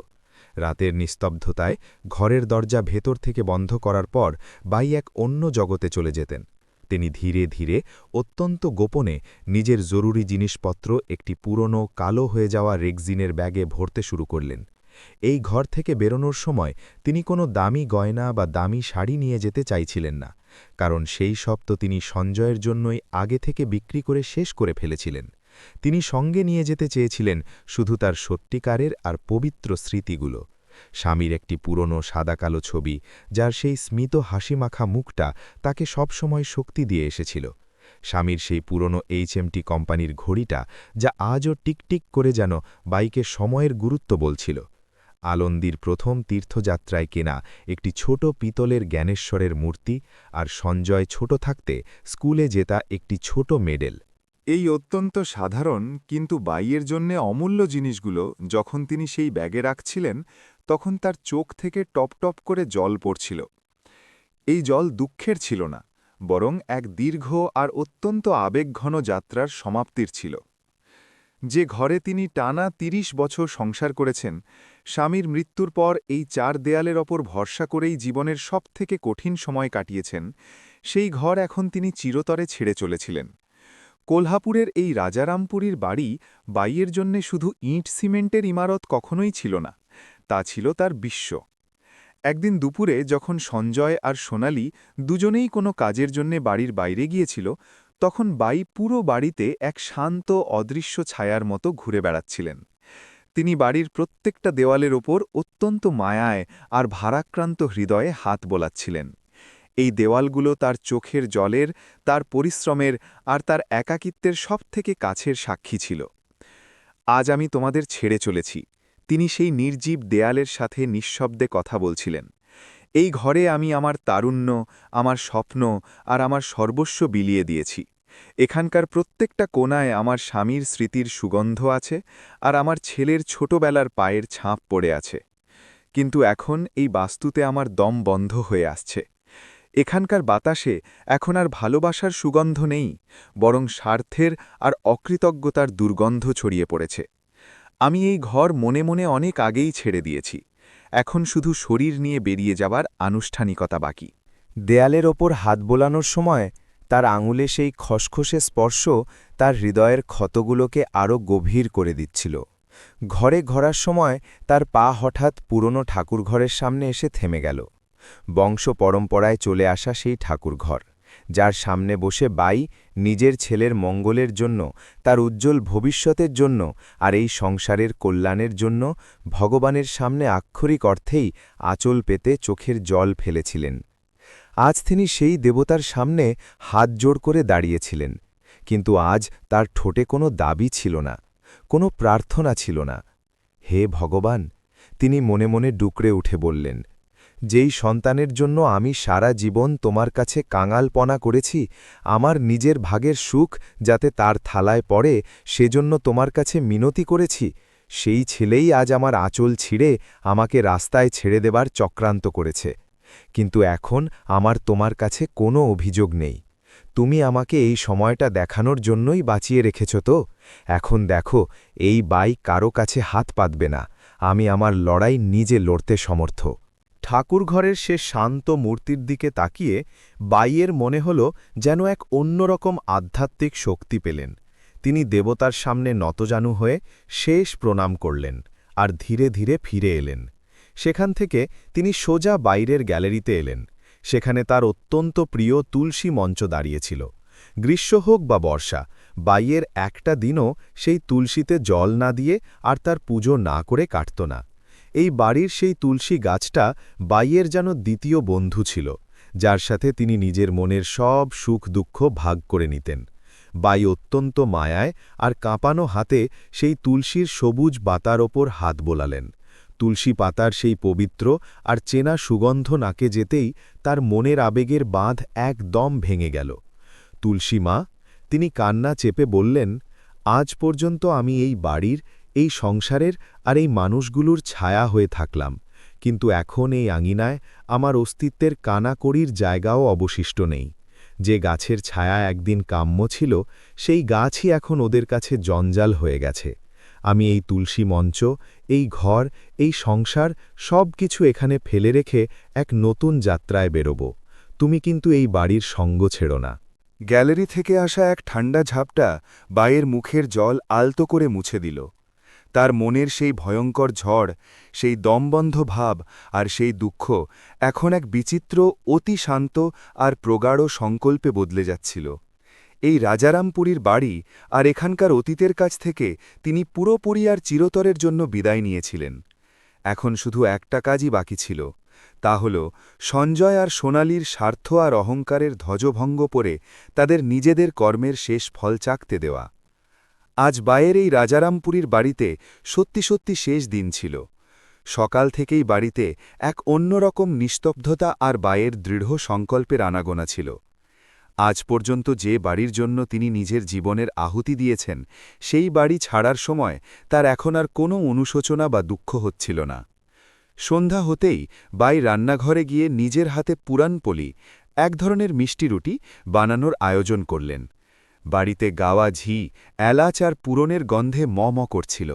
রাতের নিস্তব্ধতায় ঘরের দরজা ভেতর থেকে বন্ধ করার পর বাই এক অন্য জগতে চলে যেতেন। তিনি ধীরে ধীরে অত্যন্ত গোপনে নিজের জরুরি জিনিসপত্র একটি পুরনো কালো হয়ে যাওয়া রেক্সিনের ব্যাগে ভরতে শুরু করলেন। এই ঘর থেকে বেরোনোর সময় তিনি কোনো দামি গয়না বা দামি শাড়ি নিয়ে যেতে চাইছিলেন না, কারণ সেই সব তো তিনি সঞ্জয়ের জন্যই আগে থেকে বিক্রি করে শেষ করে ফেলেছিলেন। তিনি সঙ্গে নিয়ে যেতে চেয়েছিলেন শুধু তার সত্যিকারের আর পবিত্র স্মৃতিগুলো। স্বামীর একটি পুরনো সাদা-কালো ছবি, যার সেই স্মিত হাসিমাখা মুখটা তাকে সবসময় শক্তি দিয়ে এসেছিল। স্বামীর সেই পুরনো HMT কোম্পানির ঘড়িটা, যা আজও টিকটিক করে যেন বাইকে সময়ের গুরুত্ব বলছিল। আলন্দির প্রথম তীর্থযাত্রায় কেনা একটি ছোট পিতলের জ্ঞানেশ্বরের মূর্তি, আর সঞ্জয় ছোট থাকতে স্কুলে জেতা একটি ছোট মেডেল। এই অত্যন্ত সাধারণ কিন্তু বাইয়ের জন্যে অমূল্য জিনিসগুলো যখন তিনি সেই ব্যাগে রাখছিলেন, তখন তার চোখ থেকে টপ টপ করে জল পড়ছিল। এই জল দুঃখের ছিল না, বরং এক দীর্ঘ আর অত্যন্ত আবেগঘন যাত্রার সমাপ্তির ছিল। যে ঘরে তিনি টানা ৩০ বছর সংসার করেছেন, স্বামীর মৃত্যুর পর এই ৪ দেয়ালের ওপর ভরসা করেই জীবনের সবথেকে কঠিন সময় কাটিয়েছেন, সেই ঘর এখন তিনি চিরতরে ছেড়ে চলেছিলেন। কোলহাপুরের এই রাজারামপুরীর বাড়ি বাইয়ের জন্যে শুধু ইট সিমেন্টের ইমারত কখনোই ছিল না, তা ছিল তার বিশ্ব। একদিন দুপুরে যখন সঞ্জয় আর সোনালি দুজনেই কোনো কাজের জন্যে বাড়ির বাইরে গিয়েছিল, তখন বাই পুরো বাড়িতে এক শান্ত অদৃশ্য ছায়ার মতো ঘুরে বেড়াচ্ছিলেন। তিনি বাড়ির প্রত্যেকটা দেওয়ালের ওপর অত্যন্ত মায়ায় আর ভারাক্রান্ত হৃদয়ে হাত বোলাচ্ছিলেন। এই দেওয়ালগুলো তার চোখের জলের, তার পরিশ্রমের আর তার একাকিত্বের সবথেকে কাছের সাক্ষী ছিল। আজ আমি তোমাদের ছেড়ে চলেছি, তিনি সেই নির্জীব দেয়ালের সাথে নিঃশব্দে কথা বলছিলেন। এই ঘরে আমি আমার তারুণ্য, আমার স্বপ্ন আর আমার সর্বস্ব বিলিয়ে দিয়েছি। এখানকার প্রত্যেকটা কোণায় আমার স্বামীর স্মৃতির সুগন্ধ আছে, আর আমার ছেলের ছোটবেলার পায়ের ছাপ পড়ে আছে। কিন্তু এখন এই বাস্তুতে আমার দম বন্ধ হয়ে আসছে। এখানকার বাতাসে এখন আর ভালোবাসার সুগন্ধ নেই, বরং স্বার্থের আর অকৃতজ্ঞতার দুর্গন্ধ ছড়িয়ে পড়েছে। আমি এই ঘর মনে মনে অনেক আগেই ছেড়ে দিয়েছি, এখন শুধু শরীর নিয়ে বেরিয়ে যাবার আনুষ্ঠানিকতা বাকি। দেয়ালের ওপর হাত বোলানোর সময় তার আঙুলে সেই খসখসে স্পর্শ তার হৃদয়ের ক্ষতগুলোকে আরও গভীর করে দিচ্ছিল। ঘরে ঘোরার সময় তার পা হঠাৎ পুরনো ঠাকুরঘরের সামনে এসে থেমে গেল। বংশ পরম্পরায় চলে আসা সেই ঠাকুরঘর, যার সামনে বসে বাই নিজের ছেলের মঙ্গলের জন্য, তার উজ্জ্বল ভবিষ্যতের জন্য আর এই সংসারের কল্যাণের জন্য ভগবানের সামনে আক্ষরিক অর্থেই আঁচল পেতে চোখের জল ফেলেছিলেন। আজ তিনি সেই দেবতার সামনে হাত জোড় করে দাঁড়িয়েছিলেন, কিন্তু আজ তার ঠোঁটে কোনো দাবি ছিল না, কোনো প্রার্থনা ছিল না। হে ভগবান, তিনি মনে মনে ডুকরে উঠে বললেন, যেই সন্তানের জন্য আমি সারা জীবন তোমার কাছে কাঙালপনা করেছি, আমার নিজের ভাগের সুখ যাতে তার থালায় পড়ে সেজন্য তোমার কাছে মিনতি করেছি, সেই ছেলেই আজ আমার আঁচল ছিঁড়ে আমাকে রাস্তায় ছেড়ে দেবার চক্রান্ত করেছে। কিন্তু এখন আমার তোমার কাছে কোনো অভিযোগ নেই। তুমি আমাকে এই সময়টা দেখানোর জন্যই বাঁচিয়ে রেখেছ তো? এখন দেখো, এই বাই কারো কাছে হাত পাতবে না, আমি আমার লড়াই নিজে লড়তে সমর্থ। ঠাকুরঘরের সে শান্ত মূর্তির দিকে তাকিয়ে বাইয়ের মনে হল যেন এক অন্যরকম আধ্যাত্মিক শক্তি পেলেন। তিনি দেবতার সামনে নতজানু হয়ে শেষ প্রণাম করলেন আর ধীরে ধীরে ফিরে এলেন। সেখান থেকে তিনি সোজা বাইরের গ্যালারিতে এলেন। সেখানে তার অত্যন্ত প্রিয় তুলসী মঞ্চ দাঁড়িয়েছিল। গ্রীষ্ম হোক বা বর্ষা, বাইয়ের একটা দিনও সেই তুলসীতে জল না দিয়ে আর তার পুজো না করে কাটত না। এই বাড়ির সেই তুলসী গাছটা বাইয়ের যেন দ্বিতীয় বন্ধু ছিল, যার সাথে তিনি নিজের মনের সব সুখ দুঃখ ভাগ করে নিতেন। বাই অত্যন্ত মায়ায় আর কাঁপানো হাতে সেই তুলসীর সবুজ পাতার ওপর হাত বোলালেন। তুলসী পাতার সেই পবিত্র আর চেনা সুগন্ধ নাকে যেতেই তার মনের আবেগের বাঁধ একদম ভেঙে গেল। তুলসী মা, তিনি কান্না চেপে বললেন, আজ পর্যন্ত আমি এই বাড়ির, এই সংসারের আর এই মানুষগুলোর ছায়া হয়ে থাকলাম, কিন্তু এখন এই আঙিনায় আমার অস্তিত্বের কানাকড়ির জায়গাও অবশিষ্ট নেই। যে গাছের ছায়া একদিন কাম্য ছিল, সেই গাছই এখন ওদের কাছে জঞ্জাল হয়ে গেছে। আমি এই তুলসী মঞ্চ, এই ঘর, এই সংসার সব কিছু এখানে ফেলে রেখে এক নতুন যাত্রায় বেরোব। তুমি কিন্তু এই বাড়ির সঙ্গ ছেড়ো না। গ্যালারি থেকে আসা এক ঠান্ডা ঝাপটা বাইয়ের মুখের জল আলতো করে মুছে দিল। তার মনের সেই ভয়ঙ্কর ঝড়, সেই দমবন্ধ ভাব আর সেই দুঃখ এখন এক বিচিত্র, অতি শান্ত আর প্রগাঢ় সংকল্পে বদলে যাচ্ছিল। এই রাজারামপুরীর বাড়ি আর এখানকার অতীতের কাছ থেকে তিনি পুরোপুরি আর চিরতরের জন্য বিদায় নিয়েছিলেন। এখন শুধু একটা কাজই বাকি ছিল, তা হল সঞ্জয় আর সোনালীর স্বার্থ আর অহংকারের ধ্বজভঙ্গ করে তাদের নিজেদের কর্মের শেষ ফল চাকতে দেওয়া। আজ বায়ের এই রাজারামপুরীর বাড়িতে সত্যি সত্যি শেষ দিন ছিল। সকাল থেকেই বাড়িতে এক অন্যরকম নিস্তব্ধতা আর বায়ের দৃঢ় সংকল্পের আনাগোনা ছিল। আজ পর্যন্ত যে বাড়ির জন্য তিনি নিজের জীবনের আহুতি দিয়েছেন, সেই বাড়ি ছাড়ার সময় তার এখন আর কোনো অনুশোচনা বা দুঃখ হচ্ছিল না। সন্ধ্যা হতেই বাই রান্নাঘরে গিয়ে নিজের হাতে পুরানপলি, এক ধরনের মিষ্টি রুটি বানানোর আয়োজন করলেন। বাড়িতে গাওয়া ঝি, এলাচ আর পুরনের গন্ধে ম করছিল।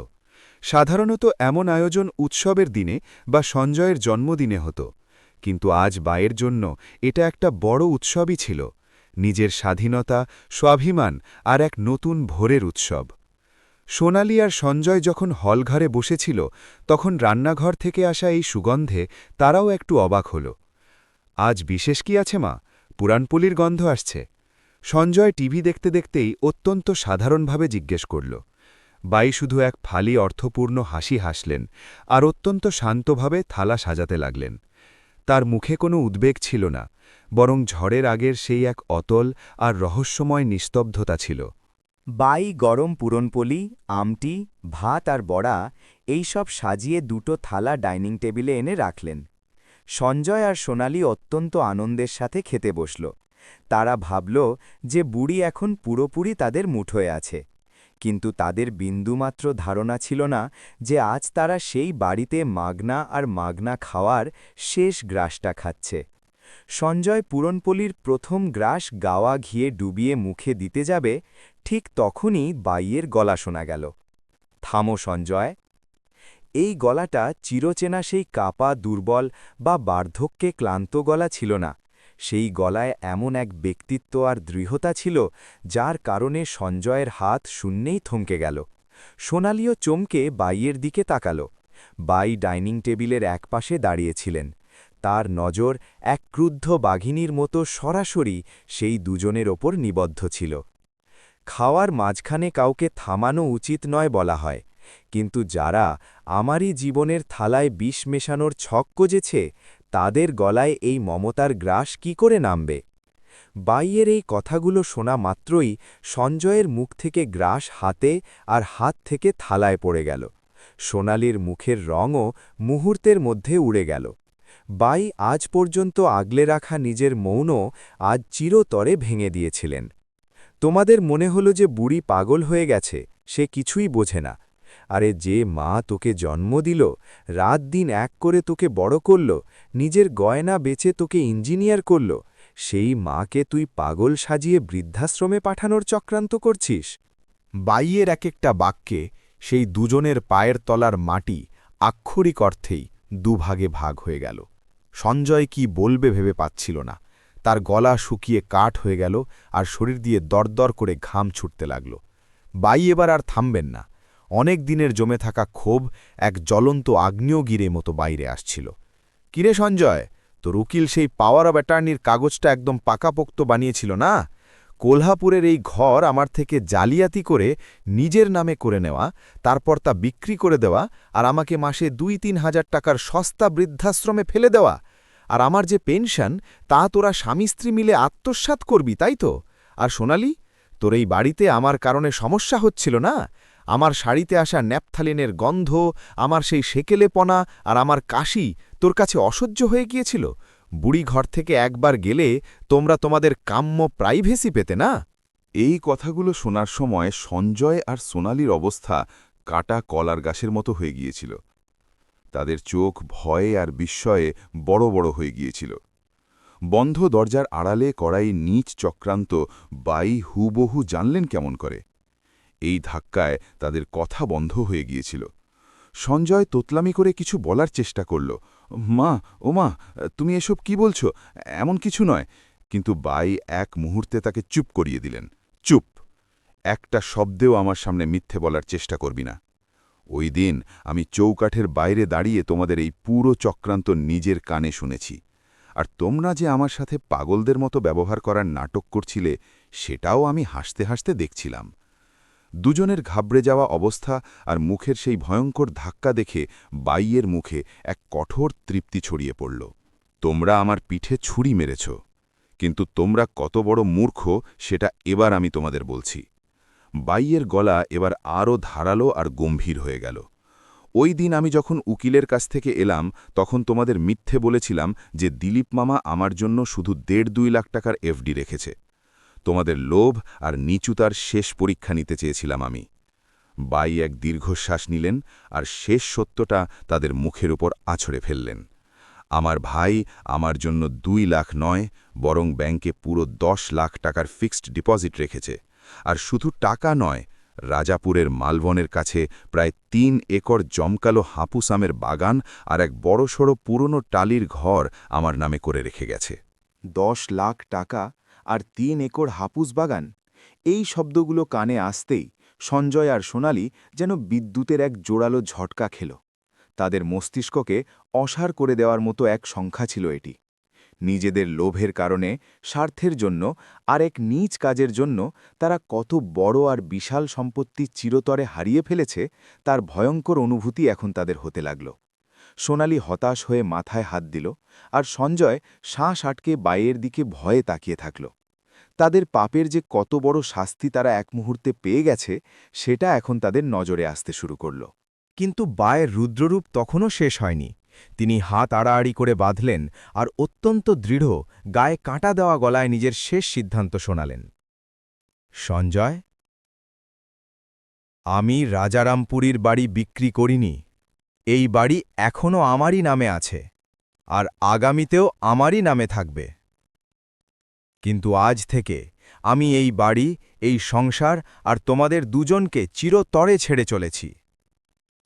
সাধারণত এমন আয়োজন উৎসবের দিনে বা সঞ্জয়ের জন্মদিনে হতো, কিন্তু আজ বায়ের জন্য এটা একটা বড় উৎসবই ছিল, নিজের স্বাধীনতা, স্বাভিমান আর এক নতুন ভোরের উৎসব। সোনালী আর সঞ্জয় যখন হলঘরে বসেছিল, তখন রান্নাঘর থেকে আসা এই সুগন্ধে তারাও একটু অবাক হল। আজ বিশেষ কি আছে মা? পুরানপলির গন্ধ আসছে। সঞ্জয় টিভি দেখতে দেখতেই অত্যন্ত সাধারণভাবে জিজ্ঞেস করল। বাই শুধু এক ফালি অর্থপূর্ণ হাসি হাসলেন আর অত্যন্ত শান্তভাবে থালা সাজাতে লাগলেন। তার মুখে কোনো উদ্বেগ ছিল না, বরং ঝড়ের আগের সেই এক অতল আর রহস্যময় নিস্তব্ধতা ছিল। বাই গরম পুরনপলি, আমটি, ভাত আর বড়া এইসব সাজিয়ে দুটো থালা ডাইনিং টেবিলে এনে রাখলেন। সঞ্জয় আর সোনালী অত্যন্ত আনন্দের সাথে খেতে বসল। তারা ভাবল যে বুড়ি এখন পুরোপুরি তাদের মুঠোয় আছে, কিন্তু তাদের বিন্দুমাত্র ধারণা ছিল না যে আজ তারা সেই বাড়িতে মাগনা আর মাগনা খাওয়ার শেষ গ্রাসটা খাচ্ছে। সঞ্জয় পুরনপলির প্রথম গ্রাস গাওয়া ঘিয়ে ডুবিয়ে মুখে দিতে যাবে, ঠিক তখনই বাইয়ের গলা শোনা গেল। থামো সঞ্জয়। এই গলাটা চিরচেনা সেই কাপা, দুর্বল বা বার্ধক্যে ক্লান্ত গলা ছিল না। সেই গলায় এমন এক ব্যক্তিত্ব আর দৃঢ়তা ছিল, যার কারণে সঞ্জয়ের হাত শূন্যেই থমকে গেল। সোনালীও চমকে বাইয়ের দিকে তাকাল। বাই ডাইনিং টেবিলের একপাশে দাঁড়িয়েছিলেন। তার নজর এক ক্রুদ্ধ বাঘিনীর মতো সরাসরি সেই দুজনের ওপর নিবদ্ধ ছিল। খাওয়ার মাঝখানে কাউকে থামানো উচিত নয় বলা হয়, কিন্তু যারা আমারই জীবনের থালায় বিষ মেশানোর ছক কজেছে, তাদের গলায় এই মমতার গ্রাস কি করে নামবে? বাইয়ের এই কথাগুলো শোনা মাত্রই সঞ্জয়ের মুখ থেকে গ্রাস হাতে আর হাত থেকে থালায় পড়ে গেল। সোনালীর মুখের রঙও মুহূর্তের মধ্যে উড়ে গেল। বাই আজ পর্যন্ত আগলে রাখা নিজের মৌন আজ চিরতরে ভেঙে দিয়েছিলেন। তোমাদের মনে হলো যে বুড়ি পাগল হয়ে গেছে, সে কিছুই বোঝে না। আরে যে মা তোকে জন্ম দিল, রাত দিন এক করে তোকে বড় করল, নিজের গয়না বেচে তোকে ইঞ্জিনিয়ার করল, সেই মাকে তুই পাগল সাজিয়ে বৃদ্ধাশ্রমে পাঠানোর চক্রান্ত করছিস? বাইয়ের এক একটা বাক্যে সেই দুজনের পায়ের তলার মাটি আক্ষরিক অর্থেই দুভাগে ভাগ হয়ে গেল। সঞ্জয় কি বলবে ভেবে পাচ্ছিল না। তার গলা শুকিয়ে কাঠ হয়ে গেল আর শরীর দিয়ে দরদর করে ঘাম ছুটতে লাগল। বাই এবার আর থামবেন না। অনেক দিনের জমে থাকা ক্ষোভ এক জ্বলন্ত আগ্নেয়গিরের মতো বাইরে আসছিল। কিরে সঞ্জয়, তোর উকিল সেই পাওয়ার অব অ্যাটর্নির কাগজটা একদম পাকাপোক্ত বানিয়েছিল না? কোলহাপুরের এই ঘর আমার থেকে জালিয়াতি করে নিজের নামে করে নেওয়া, তারপর তা বিক্রি করে দেওয়া আর আমাকে মাসে ২-৩ হাজার টাকার সস্তা বৃদ্ধাশ্রমে ফেলে দেওয়া, আর আমার যে পেনশন তা তোরা স্বামী স্ত্রী মিলে আত্মসাৎ করবি, তাই তো? আর সোনালী, তোর এই বাড়িতে আমার কারণে সমস্যা হচ্ছিল না? আমার শাড়িতে আসা ন্যাপথালিনের গন্ধ, আমার সেই সেকেলেপনা আর আমার কাশি তোর কাছে অসহ্য হয়ে গিয়েছিল? বুড়ি ঘর থেকে একবার গেলে তোমরা তোমাদের কাম্য প্রাইভেসি পেতে না? এই কথাগুলো শোনার সময় সঞ্জয় আর সোনালীর অবস্থা কাটা কলার গাছের মতো হয়ে গিয়েছিল। তাদের চোখ ভয়ে আর বিস্ময়ে বড় বড় হয়ে গিয়েছিল। বন্ধ দরজার আড়ালে করাই নীচ চক্রান্ত বাই হুবহু জানলেন কেমন করে? এই ধাক্কায় তাদের কথা বন্ধ হয়ে গিয়েছিল। সঞ্জয় তোতলামি করে কিছু বলার চেষ্টা করল, মা, ও মা, তুমি এসব কি বলছো? এমন কিছু নয়। কিন্তু বাই এক মুহূর্তে তাকে চুপ করিয়ে দিলেন। চুপ! একটা শব্দেও আমার সামনে মিথ্যে বলার চেষ্টা করবি না। ওই দিন আমি চৌকাঠের বাইরে দাঁড়িয়ে তোমাদের এই পুরো চক্রান্ত নিজের কানে শুনেছি। আর তোমরা যে আমার সাথে পাগলদের মতো ব্যবহার করার নাটক করছিলে, সেটাও আমি হাসতে হাসতে দেখছিলাম। দুজনের ঘাবড়ে যাওয়া অবস্থা আর মুখের সেই ভয়ঙ্কর ধাক্কা দেখে বাইয়ের মুখে এক কঠোর তৃপ্তি ছড়িয়ে পড়ল। তোমরা আমার পিঠে ছুরি মেরেছ, কিন্তু তোমরা কত বড় মূর্খ সেটা এবার আমি তোমাদের বলছি। বাইয়ের গলা এবার আরও ধারালো আর গম্ভীর হয়ে গেল। ওই দিন আমি যখন উকিলের কাছ থেকে এলাম, তখন তোমাদের মিথ্যে বলেছিলাম যে দিলীপ মামা আমার জন্য শুধু 1.5-2 লাখ টাকার এফডি রেখেছে। তোমাদের লোভ আর নিচুতার শেষ পরীক্ষা নিতে চেয়েছিলাম আমি। বাই এক দীর্ঘশ্বাস নিলেন আর শেষ সত্যটা তাদের মুখের উপর আছড়ে ফেললেন। আমার ভাই আমার জন্য 2 লাখ নয়, বরং ব্যাংকে পুরো 10 লাখ টাকার ফিক্সড ডিপোজিট রেখেছে। আর শুধু টাকা নয়, রাজাপুরের মালবনের কাছে প্রায় 3 একর জমকালো হাপুস আমের বাগান আর এক বড়সড় পুরনো টালির ঘর আমার নামে করে রেখে গেছে। 10 লাখ টাকা আর 3 একর হাপুস বাগান, এই শব্দগুলো কানে আসতেই সঞ্জয় আর সোনালি যেন বিদ্যুতের এক জোরালো ঝটকা খেল। তাদের মস্তিষ্ককে অসাড় করে দেওয়ার মতো এক সংখ্যা ছিল এটি। নিজেদের লোভের কারণে, স্বার্থের জন্য আর এক নীচ কাজের জন্য তারা কত বড় আর বিশাল সম্পত্তি চিরতরে হারিয়ে ফেলেছে, তার ভয়ঙ্কর অনুভূতি এখন তাদের হতে লাগল। সোনালি হতাশ হয়ে মাথায় হাত দিল, আর সঞ্জয় শ্বাস আটকে বাইয়ের দিকে ভয়ে তাকিয়ে থাকল। তাদের পাপের যে কত বড় শাস্তি তারা এক মুহূর্তে পেয়ে গেছে, সেটা এখন তাদের নজরে আসতে শুরু করল। কিন্তু বায়ের রুদ্ররূপ তখনও শেষ হয়নি। তিনি হাত আড়াআড়ি করে বাঁধলেন আর অত্যন্ত দৃঢ়, গায়ে কাঁটা দেওয়া গলায় নিজের শেষ সিদ্ধান্ত শোনালেন। সঞ্জয়, আমি রাজারামপুরীর বাড়ি বিক্রি করিনি। এই বাড়ি এখনও আমারই নামে আছে, আর আগামীতেও আমারই নামে থাকবে। কিন্তু আজ থেকে আমি এই বাড়ি, এই সংসার আর তোমাদের দুজনকে চিরতরে ছেড়ে চলেছি।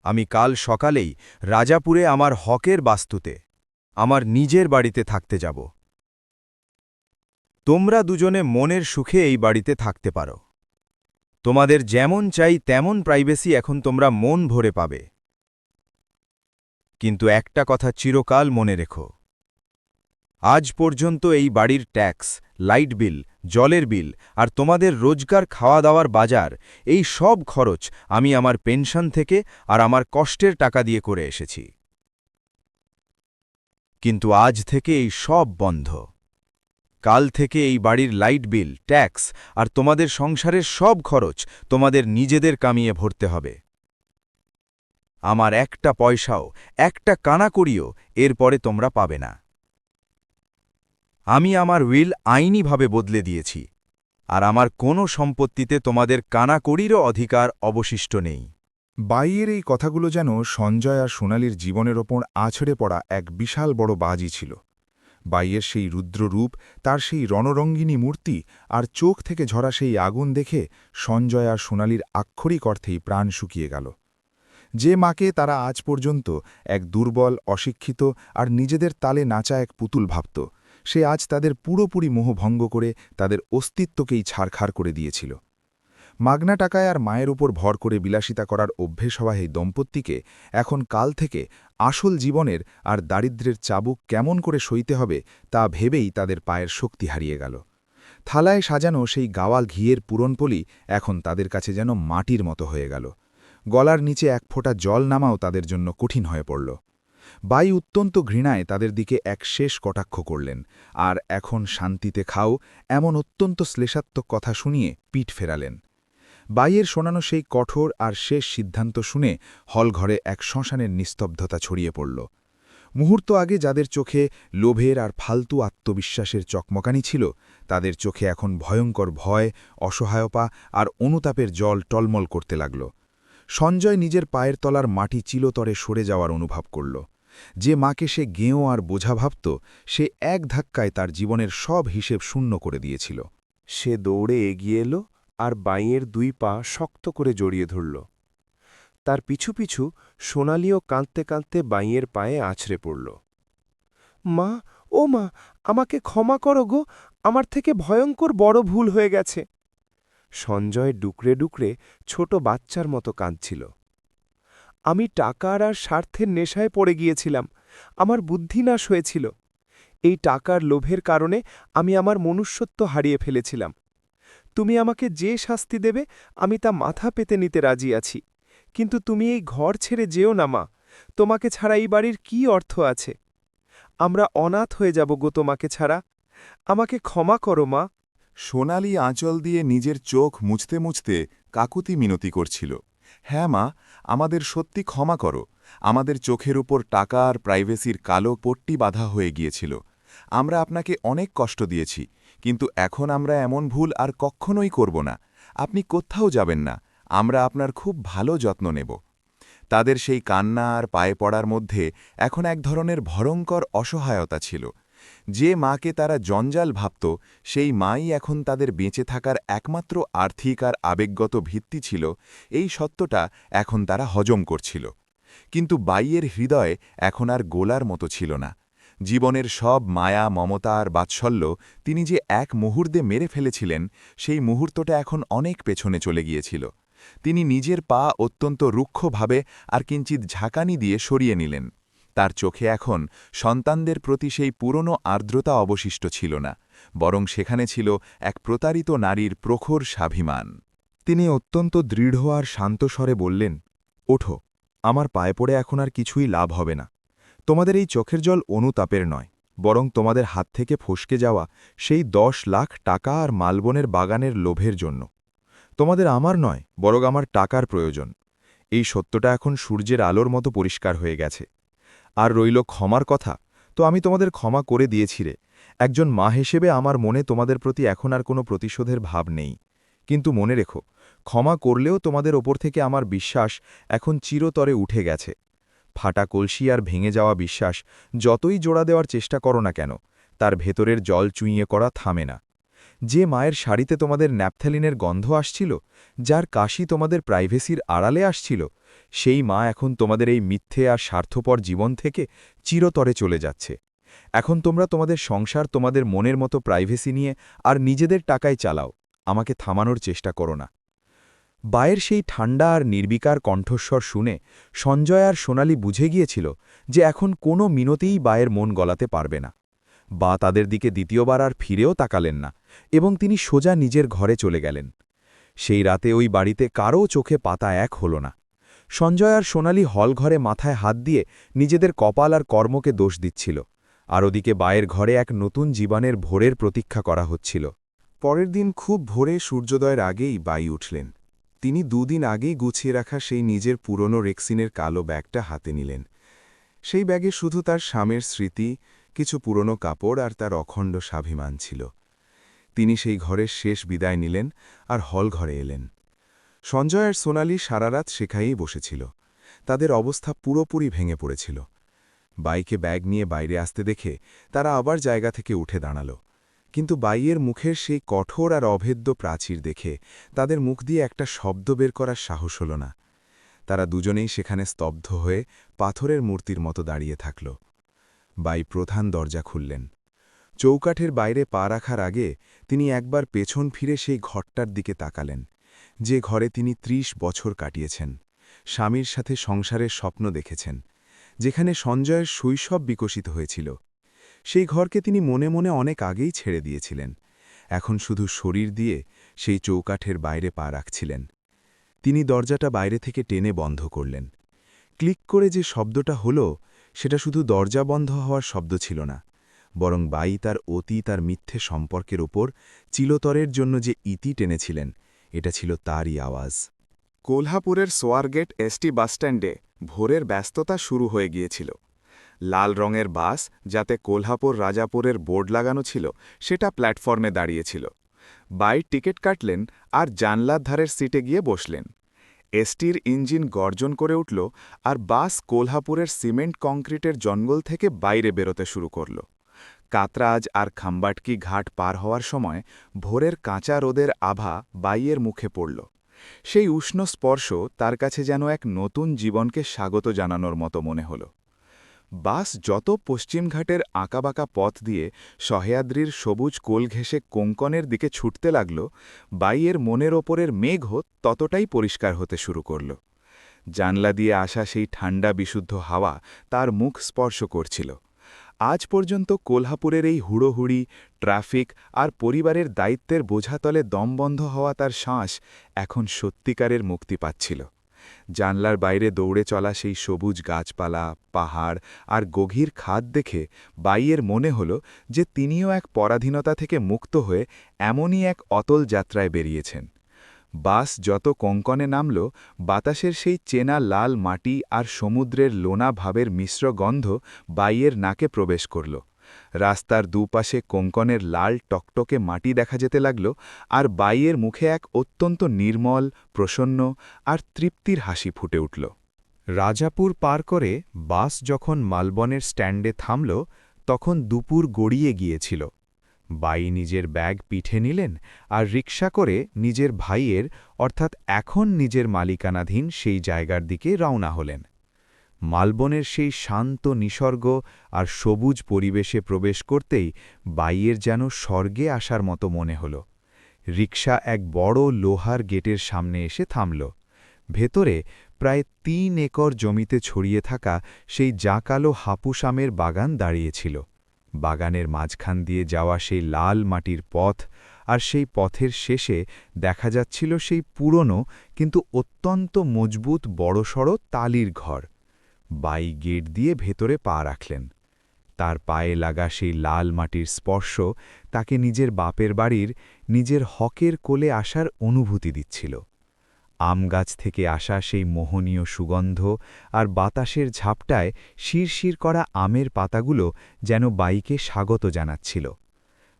আমি কাল সকালেই রাজাপুরে আমার হকের বাস্তুতে, আমার নিজের বাড়িতে থাকতে যাব। তোমরা দুজনে মনের সুখে এই বাড়িতে থাকতে পারো। তোমাদের যেমন চাই তেমন প্রাইভেসি এখন তোমরা মন ভরে পাবে। কিন্তু একটা কথা চিরকাল মনে রেখো, আজ পর্যন্ত এই বাড়ির ট্যাক্স, লাইট বিল, জলের বিল আর তোমাদের রোজগার খাওয়া দাওয়ার বাজার, এই সব খরচ আমি আমার পেনশন থেকে আর আমার কষ্টের টাকা দিয়ে করে এসেছি। কিন্তু আজ থেকে এই সব বন্ধ। কাল থেকে এই বাড়ির লাইট বিল, ট্যাক্স আর তোমাদের সংসারের সব খরচ তোমাদের নিজেদের কামিয়ে ভরতে হবে। আমার একটা পয়সাও, একটা কানাকড়িও এরপরে তোমরা পাবে না। আমি আমার উইল আইনিভাবে বদলে দিয়েছি, আর আমার কোনো সম্পত্তিতে তোমাদের কানাকড়িরও অধিকার অবশিষ্ট নেই। বাইয়ের এই কথাগুলো যেন সঞ্জয় আর সোনালির জীবনের ওপর আছড়ে পড়া এক বিশাল বড় বাজি ছিল। বাইয়ের সেই রুদ্ররূপ, তার সেই রণরঙ্গিনী মূর্তি আর চোখ থেকে ঝরা সেই আগুন দেখে সঞ্জয় আর সোনালির আক্ষরিক অর্থেই প্রাণ শুকিয়ে গেল। যে মাকে তারা আজ পর্যন্ত এক দুর্বল, অশিক্ষিত আর নিজেদের তালে নাচা এক পুতুল ভাবত, সে আজ তাদের পুরোপুরি মোহভঙ্গ করে তাদের অস্তিত্বকেই ছাড়খাড় করে দিয়েছিল। মাগনা টাকায় আর মায়ের উপর ভর করে বিলাসিতা করার অভ্যেস হওয়া এই দম্পতিকে এখন কাল থেকে আসল জীবনের আর দারিদ্র্যের চাবুক কেমন করে সইতে হবে তা ভেবেই তাদের পায়ের শক্তি হারিয়ে গেল। থালায় সাজানো সেই গাওয়া ঘিয়ের পুরনপলি এখন তাদের কাছে যেন মাটির মতো হয়ে গেল। গলার নিচে এক ফোঁটা জল নামাও তাদের জন্য কঠিন হয়ে পড়ল। বাই অত্যন্ত ঘৃণায় তাদের দিকে এক শেষ কটাক্ষ করলেন, আর এখন শান্তিতে খাও এমন অত্যন্ত শ্লেষাত্মক কথা শুনিয়ে পিঠ ফেরালেন। বাইয়ের শোনানো সেই কঠোর আর শেষ সিদ্ধান্ত শুনে হলঘরে এক শ্মশানের নিস্তব্ধতা ছড়িয়ে পড়ল। মুহূর্ত আগে যাদের চোখে লোভের আর ফালতু আত্মবিশ্বাসের চকমকানি ছিল, তাদের চোখে এখন ভয়ঙ্কর ভয়, অসহায়তা আর অনুতাপের জল টলমল করতে লাগল। সঞ্জয় নিজের পায়ের তলার মাটি চিলতরে সরে যাওয়ার অনুভব করল। যে মাকে সে গেঁয়ো আর বোঝা ভাবত, সে এক ধাক্কায় তার জীবনের সব হিসেব শূন্য করে দিয়েছিল। সে দৌড়ে এগিয়ে এলো আর বাইয়ের 2 পা শক্ত করে জড়িয়ে ধরল। তার পিছু পিছু সোনালিও কাঁদতে কাঁদতে বাইয়ের পায়ে আছড়ে পড়ল। মা, ও মা, আমাকে ক্ষমা করো গো, আমার থেকে ভয়ঙ্কর বড় ভুল হয়ে গেছে। সঞ্জয় ডুকরে ডুকরে ছোট বাচ্চার মতো কাঁদছিল। আমি টাকার আর স্বার্থের নেশায় পড়ে গিয়েছিলাম, আমার বুদ্ধিনাশ হয়েছিল। এই টাকার লোভের কারণে আমি আমার মনুষ্যত্ব হারিয়ে ফেলেছিলাম। তুমি আমাকে যে শাস্তি দেবে আমি তা মাথা পেতে নিতে রাজি আছি, কিন্তু তুমি এই ঘর ছেড়ে যেও না মা, তোমাকে ছাড়া এই বাড়ির কি অর্থ আছে? আমরা অনাথ হয়ে যাব গো তোমাকে ছাড়া, আমাকে ক্ষমা করো মা। সোনালি আঁচল দিয়ে নিজের চোখ মুছতে মুছতে কাকুতি মিনতি করছিল। হ্যাঁ মা, আমাদের সত্যি ক্ষমা করো, আমাদের চোখের উপর টাকা আর প্রাইভেসির কালো পট্টি বাঁধা হয়ে গিয়েছিল। আমরা আপনাকে অনেক কষ্ট দিয়েছি, কিন্তু এখন আমরা এমন ভুল আর কখনোই করব না। আপনি কোথাও যাবেন না, আমরা আপনার খুব ভালো যত্ন নেব। তাদের সেই কান্না আর পায়ে পড়ার মধ্যে এখন এক ধরনের ভয়ঙ্কর অসহায়তা ছিল। যে মাকে তারা জঞ্জাল ভাবত, সেই মাই এখন তাদের বেঁচে থাকার একমাত্র আর্থিক আর আবেগগত ভিত্তি ছিল। এই সত্যটা এখন তারা হজম করছিল। কিন্তু বাইয়ের হৃদয় এখন আর গোলার মতো ছিল না। জীবনের সব মায়া, মমতা আর বাৎসল্য তিনি যে এক মুহূর্তে মেরে ফেলেছিলেন, সেই মুহূর্তটা এখন অনেক পেছনে চলে গিয়েছিল। তিনি নিজের পা অত্যন্ত রুক্ষভাবে আর কিঞ্চিত ঝাঁকানি দিয়ে সরিয়ে নিলেন। তার চোখে এখন সন্তানদের প্রতি সেই পুরনো আর্দ্রতা অবশিষ্ট ছিল না, বরং সেখানে ছিল এক প্রতারিত নারীর প্রখর স্বাভিমান। তিনি অত্যন্ত দৃঢ় আর শান্ত স্বরে বললেন, ওঠো, আমার পায়ে পড়ে এখন আর কিছুই লাভ হবে না। তোমাদের এই চোখের জল অনুতাপের নয়, বরং তোমাদের হাত থেকে ফসকে যাওয়া সেই 10 লাখ টাকা আর মালবনের বাগানের লোভের জন্য। তোমাদের আমার নয়, বরং আমার টাকার প্রয়োজন। এই সত্যটা এখন সূর্যের আলোর মতো পরিষ্কার হয়ে গেছে। আর রইল ক্ষমার কথা, তো আমি তোমাদের ক্ষমা করে দিয়েছি রে। একজন মা হিসেবে আমার মনে তোমাদের প্রতি এখন আর কোনো প্রতিশোধের ভাব নেই। কিন্তু মনে রেখো, ক্ষমা করলেও তোমাদের ওপর থেকে আমার বিশ্বাস এখন চিরতরে উঠে গেছে। ফাটা কলসি আর ভেঙে যাওয়া বিশ্বাস যতই জোড়া দেওয়ার চেষ্টা করো না কেন, তার ভেতরের জল চুইয়ে করা থামে না। যে মায়ের শাড়িতে তোমাদের ন্যাপথ্যালিনের গন্ধ আসছিল, যার কাশি তোমাদের প্রাইভেসির আড়ালে আসছিল, সেই মা এখন তোমাদের এই মিথ্যে আর স্বার্থপর জীবন থেকে চিরতরে চলে যাচ্ছে। এখন তোমরা তোমাদের সংসার তোমাদের মনের মতো প্রাইভেসি নিয়ে আর নিজেদের টাকায় চালাও, আমাকে থামানোর চেষ্টা করো না। বায়ের সেই ঠান্ডা আর নির্বিকার কণ্ঠস্বর শুনে সঞ্জয় আর সোনালি বুঝে গিয়েছিল যে এখন কোনো মিনতেই বায়ের মন গলাতে পারবে না। বা তাদের দিকে দ্বিতীয়বার আর ফিরেও তাকালেন না, এবং তিনি সোজা নিজের ঘরে চলে গেলেন। সেই রাতে ওই বাড়িতে কারও চোখে পাতা এক হল না। সঞ্জয় আর সোনালি হলঘরে মাথায় হাত দিয়ে নিজেদের কপাল আর কর্মকে দোষ দিচ্ছিল, আর ওদিকে বায়ের ঘরে এক নতুন জীবনের ভোরের প্রতীক্ষা করা হচ্ছিল। পরের দিন খুব ভোরে সূর্যোদয়ের আগেই বাই উঠলেন। তিনি 2 দিন আগেই গুছিয়ে রাখা সেই নিজের পুরনো রেক্সিনের কালো ব্যাগটা হাতে নিলেন। সেই ব্যাগে শুধু তার স্বামীর স্মৃতি, কিছু পুরনো কাপড় আর তার অখণ্ড স্বাভিমান ছিল। তিনি সেই ঘরের শেষ বিদায় নিলেন আর হল ঘরে এলেন। সঞ্জয় আর সোনালি সারারাত সেখানেই বসেছিল। তাদের অবস্থা পুরোপুরি ভেঙে পড়েছিল। বাইকে ব্যাগ নিয়ে বাইরে আসতে দেখে তারা আবার জায়গা থেকে উঠে দাঁড়াল। কিন্তু বাইয়ের মুখের সেই কঠোর আর অভেদ্য প্রাচীর দেখে তাদের মুখ দিয়ে একটা শব্দ বের করার সাহস হল না। তারা দুজনেই সেখানে স্তব্ধ হয়ে পাথরের মূর্তির মতো দাঁড়িয়ে থাকল। বাই প্রধান দরজা খুললেন। চৌকাঠের বাইরে পা রাখার আগে তিনি একবার পেছন ফিরে সেই ঘরটার দিকে তাকালেন, যে ঘরে তিনি 30 বছর কাটিয়েছেন, স্বামীর সাথে সংসারের স্বপ্ন দেখেছেন, যেখানে সঞ্জয়ের শৈশব বিকশিত হয়েছিল। সেই ঘরকে তিনি মনে মনে অনেক আগেই ছেড়ে দিয়েছিলেন, এখন শুধু শরীর দিয়ে সেই চৌকাঠের বাইরে পা রাখছিলেন। তিনি দরজাটা বাইরে থেকে টেনে বন্ধ করলেন। ক্লিক করে যে শব্দটা হলো, সেটা শুধু দরজা বন্ধ হওয়ার শব্দ ছিল না, বরং বাই তার অতীত আর মিথ্যে সম্পর্কের ওপর চিলতরের জন্য যে ইতি টেনেছিলেন, এটা ছিল তারই আওয়াজ। কোলহাপুরের সোয়ারগেট এসটি বাসস্ট্যান্ডে ভোরের ব্যস্ততা শুরু হয়ে গিয়েছিল। লাল রঙের বাস, যাতে কোলহাপুর রাজাপুরের বোর্ড লাগানো ছিল, সেটা প্ল্যাটফর্মে দাঁড়িয়েছিল। বাই টিকিট কাটলেন আর জানলার ধারের সিটে গিয়ে বসলেন। এসটির ইঞ্জিন গর্জন করে উঠল আর বাস কোলহাপুরের সিমেন্ট কংক্রিটের জঙ্গল থেকে বাইরে বেরোতে শুরু করল। কাতরাজ আর খাম্বাটকি ঘাট পার হওয়ার সময় ভোরের কাঁচা রোদের আভা বাইয়ের মুখে পড়ল। সেই উষ্ণ স্পর্শ তার কাছে যেন এক নতুন জীবনকে স্বাগত জানানোর মতো মনে হল। বাস যত পশ্চিমঘাটের আঁকাবাঁকা পথ দিয়ে সহ্যাদ্রির সবুজ কোল ঘেঁষে কোঙ্কনের দিকে ছুটতে লাগল, বাইয়ের মনের ওপরের মেঘও ততটাই পরিষ্কার হতে শুরু করল। জানলা দিয়ে আসা সেই ঠান্ডা বিশুদ্ধ হাওয়া তার মুখ স্পর্শ করছিল। আজ পর্যন্ত কোলহাপুরের এই হুড়োহুড়ি, ট্রাফিক আর পরিবারের দায়িত্বের বোঝাতলে দমবন্ধ হওয়া তার শ্বাস এখন সত্যিকারের মুক্তি পাচ্ছিল। জানলার বাইরে দৌড়ে চলা সেই সবুজ গাছপালা, পাহাড় আর গভীর খাদ দেখে বাইয়ের মনে হল যে তিনিও এক পরাধীনতা থেকে মুক্ত হয়ে এমনই এক অতল যাত্রায় বেরিয়েছেন। বাস যত কঙ্কনে নামল, বাতাসের সেই চেনা লাল মাটি আর সমুদ্রের লোনা ভাবের মিশ্র গন্ধ বাইয়ের নাকে প্রবেশ করল। রাস্তার দুপাশে কোঙ্কনের লাল টকটকে মাটি দেখা যেতে লাগল, আর বাইয়ের মুখে এক অত্যন্ত নির্মল, প্রসন্ন আর তৃপ্তির হাসি ফুটে উঠল। রাজাপুর পার করে বাস যখন মালবনের স্ট্যান্ডে থামল, তখন দুপুর গড়িয়ে গিয়েছিল। বাই নিজের ব্যাগ পিঠে নিলেন আর রিকশা করে নিজের ভাইয়ের অর্থাৎ এখন নিজের মালিকানাধীন সেই জায়গার দিকে রওনা হলেন। মালবনের সেই শান্ত নিসর্গ আর সবুজ পরিবেশে প্রবেশ করতেই বাইয়ের যেন স্বর্গে আসার মতো মনে হল। রিকশা এক বড় লোহার গেটের সামনে এসে থামল। ভেতরে প্রায় ৩ একর জমিতে ছড়িয়ে থাকা সেই জাঁকালো হাপুস আমের বাগান দাঁড়িয়েছিল। বাগানের মাঝখান দিয়ে যাওয়া সেই লাল মাটির পথ, আর সেই পথের শেষে দেখা যাচ্ছিল সেই পুরনো কিন্তু অত্যন্ত মজবুত বড়সড় তালির ঘর। বাই গেট দিয়ে ভেতরে পা রাখলেন। তার পায়ে লাগা সেই লাল মাটির স্পর্শ তাকে নিজের বাপের বাড়ির, নিজের হকের কোলে আসার অনুভূতি দিচ্ছিল। আম গাছ থেকে আসা সেই মোহনীয় সুগন্ধ আর বাতাসের ঝাপটায় শিরশির করা আমের পাতাগুলো যেন বাইকে স্বাগত জানাচ্ছিল।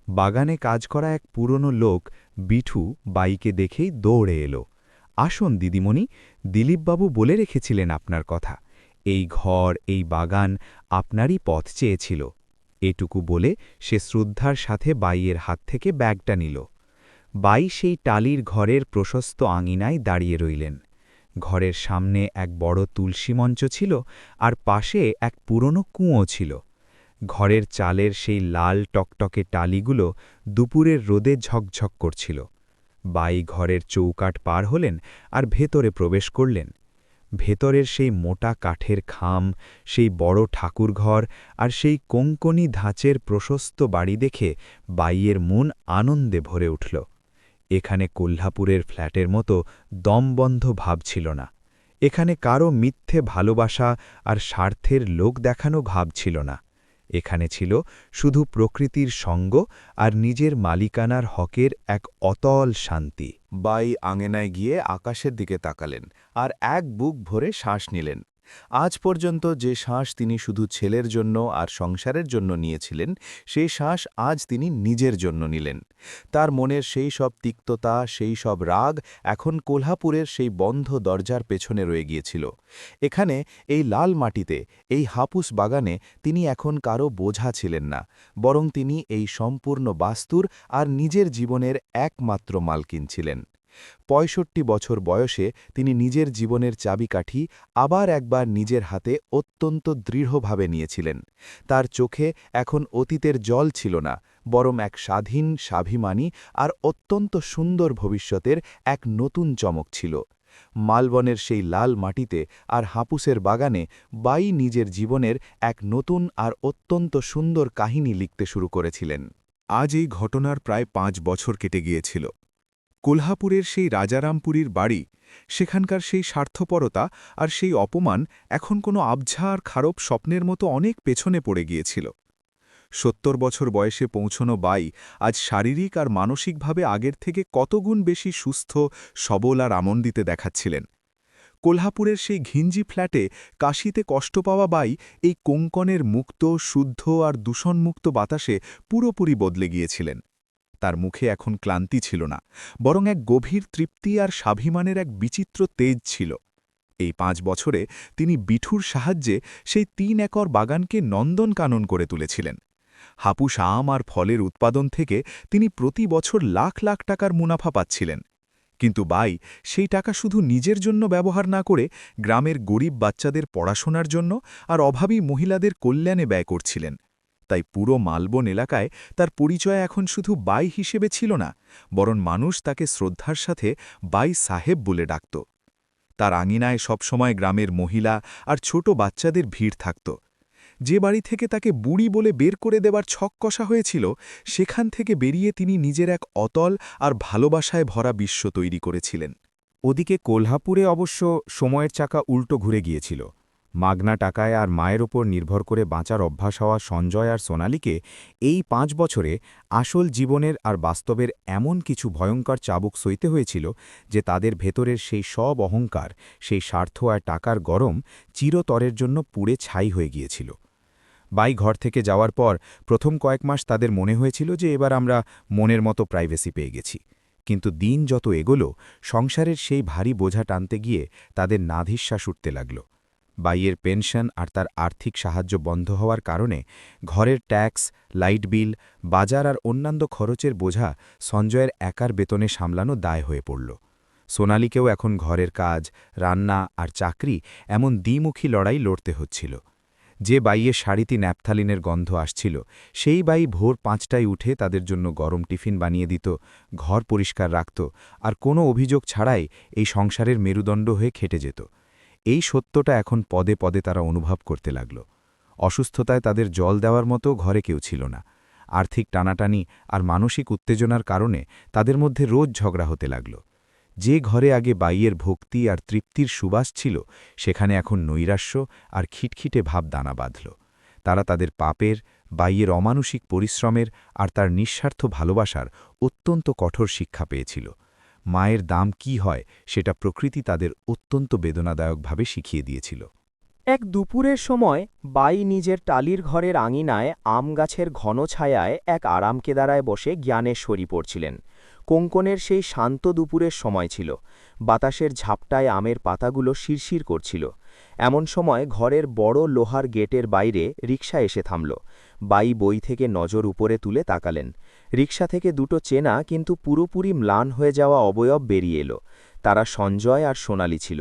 বাগানে কাজ করা এক পুরনো লোক বিঠু বাইকে দেখেই দৌড়ে এলো। আসুন দিদিমণি, দিলীপবাবু বলে রেখেছিলেন আপনার কথা। এই ঘর, এই বাগান আপনারই পথ চেয়েছিল। এটুকু বলে সে শ্রদ্ধার সাথে বাইয়ের হাত থেকে ব্যাগটা নিল। বাই সেই টালির ঘরের প্রশস্ত আঙিনায় দাঁড়িয়ে রইলেন। ঘরের সামনে এক বড় তুলসী মঞ্চ ছিল, আর পাশে এক পুরনো কুঁয়ো ছিল। ঘরের চালের সেই লাল টকটকে টালিগুলো দুপুরের রোদে ঝকঝক করছিল। বাই ঘরের চৌকাঠ পার হলেন আর ভেতরে প্রবেশ করলেন। ভেতরের সেই মোটা কাঠের খাম, সেই বড় ঠাকুরঘর আর সেই কোঙ্কনি ধাঁচের প্রশস্ত বাড়ি দেখে বাইয়ের মন আনন্দে ভরে উঠল। এখানে কোল্হাপুরের ফ্ল্যাটের মতো দমবন্ধ ভাব ছিল না। এখানে কারও মিথ্যে ভালোবাসা আর স্বার্থের লোক দেখানো ভাব ছিল না। এখানে ছিল শুধু প্রকৃতির সঙ্গ আর নিজের মালিকানার হকের এক অতল শান্তি। বাই আঙেনায় গিয়ে আকাশের দিকে তাকালেন আর এক বুক ভরে শ্বাস নিলেন। আজ পর্যন্ত যে শ্বাস তিনি শুধু ছেলের জন্য আর সংসারের জন্য নিয়েছিলেন, সেই শ্বাস আজ তিনি নিজের জন্য নিলেন। তার মনের সেই সব তিক্ততা, সেই সব রাগ এখন কোল্হাপুরের সেই বন্ধ দরজার পেছনে রয়ে গিয়েছিল। এখানে এই লাল মাটিতে, এই হাপুস বাগানে তিনি এখন কারও বোঝা ছিলেন না, বরং তিনি এই সম্পূর্ণ বাস্তুর আর নিজের জীবনের একমাত্র মালকিন ছিলেন। ৬৫ বছর বয়সে তিনি নিজের জীবনের চাবিকাঠি আবার একবার নিজের হাতে অত্যন্ত দৃঢ়ভাবে নিয়েছিলেন। তার চোখে এখন অতীতের জল ছিল না, বরং এক স্বাধীন, স্বাভিমানী আর অত্যন্ত সুন্দর ভবিষ্যতের এক নতুন চমক ছিল। মালবনের সেই লাল মাটিতে আর হাপুসের বাগানে বাই নিজের জীবনের এক নতুন আর অত্যন্ত সুন্দর কাহিনী লিখতে শুরু করেছিলেন। আজ এই ঘটনার প্রায় ৫ বছর কেটে গিয়েছিল। কোল্হাপুরের সেই রাজারামপুরীর বাড়ি, সেখানকার সেই স্বার্থপরতা আর সেই অপমান এখন কোনো আবঝা আর খারাপ স্বপ্নের মতো অনেক পেছনে পড়ে গিয়েছিল। ৭০ বছর বয়সে পৌঁছনো বাই আজ শারীরিক আর মানসিকভাবে আগের থেকে কতগুণ বেশি সুস্থ, সবল আর আনন্দিতে দেখাচ্ছিলেন। কোল্হাপুরের সেই ঘিঞ্জি ফ্ল্যাটে কাশিতে কষ্ট পাওয়া বাই এই কোঙ্কনের মুক্ত, শুদ্ধ আর দূষণমুক্ত বাতাসে পুরোপুরি বদলে গিয়েছিলেন। তার মুখে এখন ক্লান্তি ছিল না, বরং এক গভীর তৃপ্তি আর স্বাভিমানের এক বিচিত্র তেজ ছিল। এই ৫ বছরে তিনি বিঠুর সাহায্যে সেই ৩ একর বাগানকে নন্দনকানন করে তুলেছিলেন। হাপুস আম আর ফলের উৎপাদন থেকে তিনি প্রতি বছর লাখ লাখ টাকার মুনাফা পাচ্ছিলেন। কিন্তু বাই সেই টাকা শুধু নিজের জন্য ব্যবহার না করে গ্রামের গরিব বাচ্চাদের পড়াশোনার জন্য আর অভাবী মহিলাদের কল্যাণে ব্যয় করছিলেন। তাই পুরো মালবন এলাকায় তার পরিচয় এখন শুধু বাই হিসেবে ছিল না, বরং মানুষ তাকে শ্রদ্ধার সাথে বাই সাহেব বলে ডাকত। তার আঙিনায় সবসময় গ্রামের মহিলা আর ছোট বাচ্চাদের ভিড় থাকত। যে বাড়ি থেকে তাকে বুড়ি বলে বের করে দেবার ছক কষা হয়েছিল, সেখান থেকে বেরিয়ে তিনি নিজের এক অতল আর ভালোবাসায় ভরা বিশ্ব তৈরি করেছিলেন। ওদিকে কোলহাপুরে অবশ্য সময়ের চাকা উল্টো ঘুরে গিয়েছিল। মাগনা টাকায় আর মায়ের ওপর নির্ভর করে বাঁচার অভ্যাস হওয়া সঞ্জয় আর সোনালীকে এই 5 বছরে আসল জীবনের আর বাস্তবের এমন কিছু ভয়ঙ্কর চাবুক সইতে হয়েছিল যে তাদের ভেতরের সেই সব অহংকার, সেই স্বার্থ আর টাকার গরম চিরতরের জন্য পুড়ে ছাই হয়ে গিয়েছিল। বাই ঘর থেকে যাওয়ার পর প্রথম কয়েক মাস তাদের মনে হয়েছিল যে এবার আমরা মনের মতো প্রাইভেসি পেয়ে গেছি। কিন্তু দিন যত এগোলো, সংসারের সেই ভারী বোঝা টানতে গিয়ে তাদের নাধিশ্বাস উঠতে লাগল। বাইয়ের পেনশন আর তার আর্থিক সাহায্য বন্ধ হওয়ার কারণে ঘরের ট্যাক্স, লাইট বিল, বাজার আর অন্যান্য খরচের বোঝা সঞ্জয়ের একার বেতনে সামলানো দায় হয়ে পড়ল। সোনালীকেও এখন ঘরের কাজ, রান্না আর চাকরি এমন দ্বিমুখী লড়াই লড়তে হচ্ছিল। যে বাইয়ের শাড়িতে ন্যাপথালিনের গন্ধ আসছিল, সেই বাই ভোর 5টায় উঠে তাদের জন্য গরম টিফিন বানিয়ে দিত, ঘর পরিষ্কার রাখত আর কোনো অভিযোগ ছাড়াই এই সংসারের মেরুদণ্ড হয়ে খেটে যেত। এই সত্যটা এখন পদে পদে তারা অনুভব করতে লাগল। অসুস্থতায় তাদের জল দেওয়ার মতো ঘরে কেউ ছিল না। আর্থিক টানাটানি আর মানসিক উত্তেজনার কারণে তাদের মধ্যে রোজ ঝগড়া হতে লাগল। যে ঘরে আগে বাইয়ের ভক্তি আর তৃপ্তির সুবাস ছিল, সেখানে এখন নৈরাশ্য আর খিটখিটে ভাব দানা বাঁধল। তারা তাদের পাপের, বাইয়ের অমানুষিক পরিশ্রমের আর তার নিঃস্বার্থ ভালোবাসার অত্যন্ত কঠোর শিক্ষা পেয়েছিল। মায়ের দাম কি হয় সেটা প্রকৃতি তাদের অত্যন্ত বেদনাদায়কভাবে শিখিয়ে দিয়েছিল। এক দুপুরের সময় বাই নিজের টালির ঘরের আঙিনায় আম গাছের ঘন ছায়ায় এক আরামকেদারায় বসে জ্ঞানের সরি পড়ছিলেন। কোঙ্কনের সেই শান্ত দুপুরের সময় ছিল। বাতাসের ঝাপটায় আমের পাতাগুলো শিরশির করছিল। এমন সময় ঘরের বড় লোহার গেটের বাইরে রিকশা এসে থামল। বাই বই থেকে নজর উপরে তুলে তাকালেন। রিকশা থেকে দুটো চেনা কিন্তু পুরোপুরি ম্লান হয়ে যাওয়া অবয়ব বেরিয়ে এলো। তারা সঞ্জয় আর সোনালী ছিল।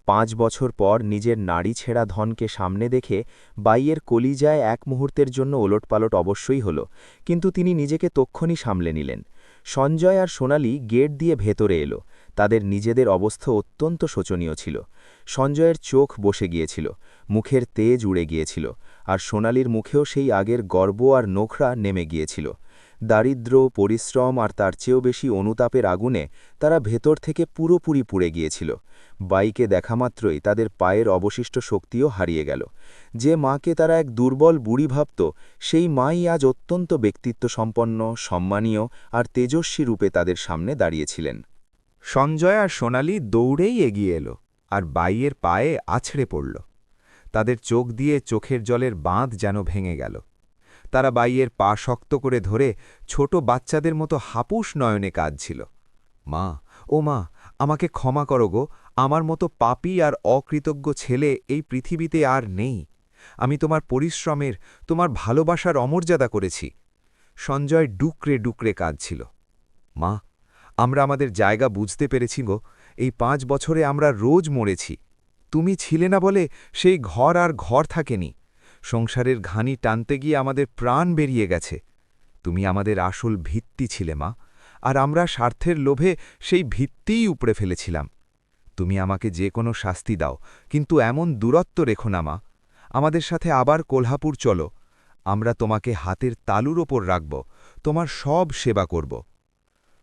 5 বছর পর নিজের নাড়ি ছেঁড়া ধনকে সামনে দেখে বাইয়ের কলিজায় এক মুহূর্তের জন্য ওলটপালট অবশ্যই হল, কিন্তু তিনি নিজেকে তক্ষণই সামলে নিলেন। সঞ্জয় আর সোনালী গেট দিয়ে ভেতরে এলো। তাদের নিজেদের অবস্থা অত্যন্ত শোচনীয় ছিল। সঞ্জয়ের চোখ বসে গিয়েছিল, মুখের তেজ উড়ে গিয়েছিল, আর সোনালীর মুখেও সেই আগের গর্ব আর নোখরা নেমে গিয়েছিল। দারিদ্র্য, পরিশ্রম আর তার চেয়েও বেশি অনুতাপের আগুনে তারা ভেতর থেকে পুরোপুরি পুড়ে গিয়েছিল। বাইকে দেখামাত্রই তাদের পায়ের অবশিষ্ট শক্তিও হারিয়ে গেল। যে মাকে তারা এক দুর্বল বুড়ি ভাবত, সেই মাই আজ অত্যন্ত ব্যক্তিত্বসম্পন্ন, সম্মানীয় আর তেজস্বী রূপে তাদের সামনে দাঁড়িয়েছিলেন। সঞ্জয় আর সোনালী দৌড়েই এগিয়ে এলো আর বাইয়ের পায়ে আছড়ে পড়ল। তাদের চোখ দিয়ে চোখের জলের বাঁধ যেন ভেঙে গেল। তারা বাইয়ের পা শক্ত করে ধরে ছোট বাচ্চাদের মতো হাপুস নয়নে কাঁদছিল। মা, ও মা, আমাকে ক্ষমা করো গো, আমার মতো পাপী আর অকৃতজ্ঞ ছেলে এই পৃথিবীতে আর নেই। আমি তোমার পরিশ্রমের, তোমার ভালোবাসার অমর্যাদা করেছি। সঞ্জয় ডুকরে ডুকরে কাঁদছিল। মা, আমরা আমাদের জায়গা বুঝতে পেরেছি গো, এই 5 বছরে আমরা রোজ মরেছি। তুমি ছিলে না বলে সেই ঘর আর ঘর থাকেনি। সংসারের ঘানি টানতে গিয়ে আমাদের প্রাণ বেরিয়ে গেছে। তুমি আমাদের আসল ভিত্তি ছিলে মা, আর আমরা স্বার্থের লোভে সেই ভিত্তিই উপড়ে ফেলেছিলাম। তুমি আমাকে যে কোনো শাস্তি দাও, কিন্তু এমন দূরত্ব রেখো না মা। আমাদের সাথে আবার কোলহাপুর চলো। আমরা তোমাকে হাতের তালুর ওপর রাখব, তোমার সব সেবা করব।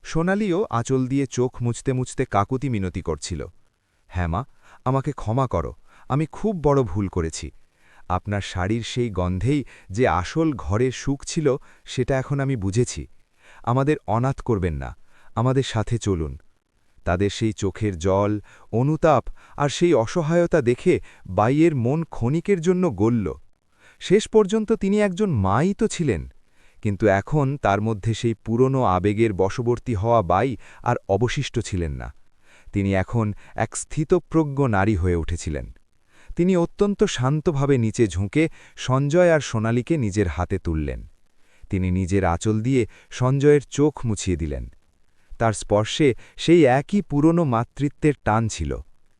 সোনালীও আঁচল দিয়ে চোখ মুছতে মুছতে কাকুতি মিনতি করছিল। হ্যাঁ মা, আমাকে ক্ষমা করো, আমি খুব বড় ভুল করেছি। আপনার শাড়ির সেই গন্ধেই যে আসল ঘরের সুখ ছিল, সেটা এখন আমি বুঝেছি। আমাদের অনাথ করবেন না, আমাদের সাথে চলুন। তাদের সেই চোখের জল, অনুতাপ আর সেই অসহায়তা দেখে বাইয়ের মন ক্ষণিকের জন্য গলল। শেষ পর্যন্ত তিনি একজন মাই তো ছিলেন, কিন্তু এখন তার মধ্যে সেই পুরনো আবেগের বশবর্তী হওয়া বাই আর অবশিষ্ট ছিলেন না। তিনি এখন এক স্থিতপ্রজ্ঞ নারী হয়ে উঠেছিলেন। তিনি অত্যন্ত শান্তভাবে নিচে ঝুঁকে সঞ্জয় আর সোনালীকে নিজের হাতে তুললেন। তিনি নিজের আঁচল দিয়ে সঞ্জয়ের চোখ মুছিয়ে দিলেন। তার স্পর্শে সেই একই পুরনো মাতৃত্বের টান ছিল,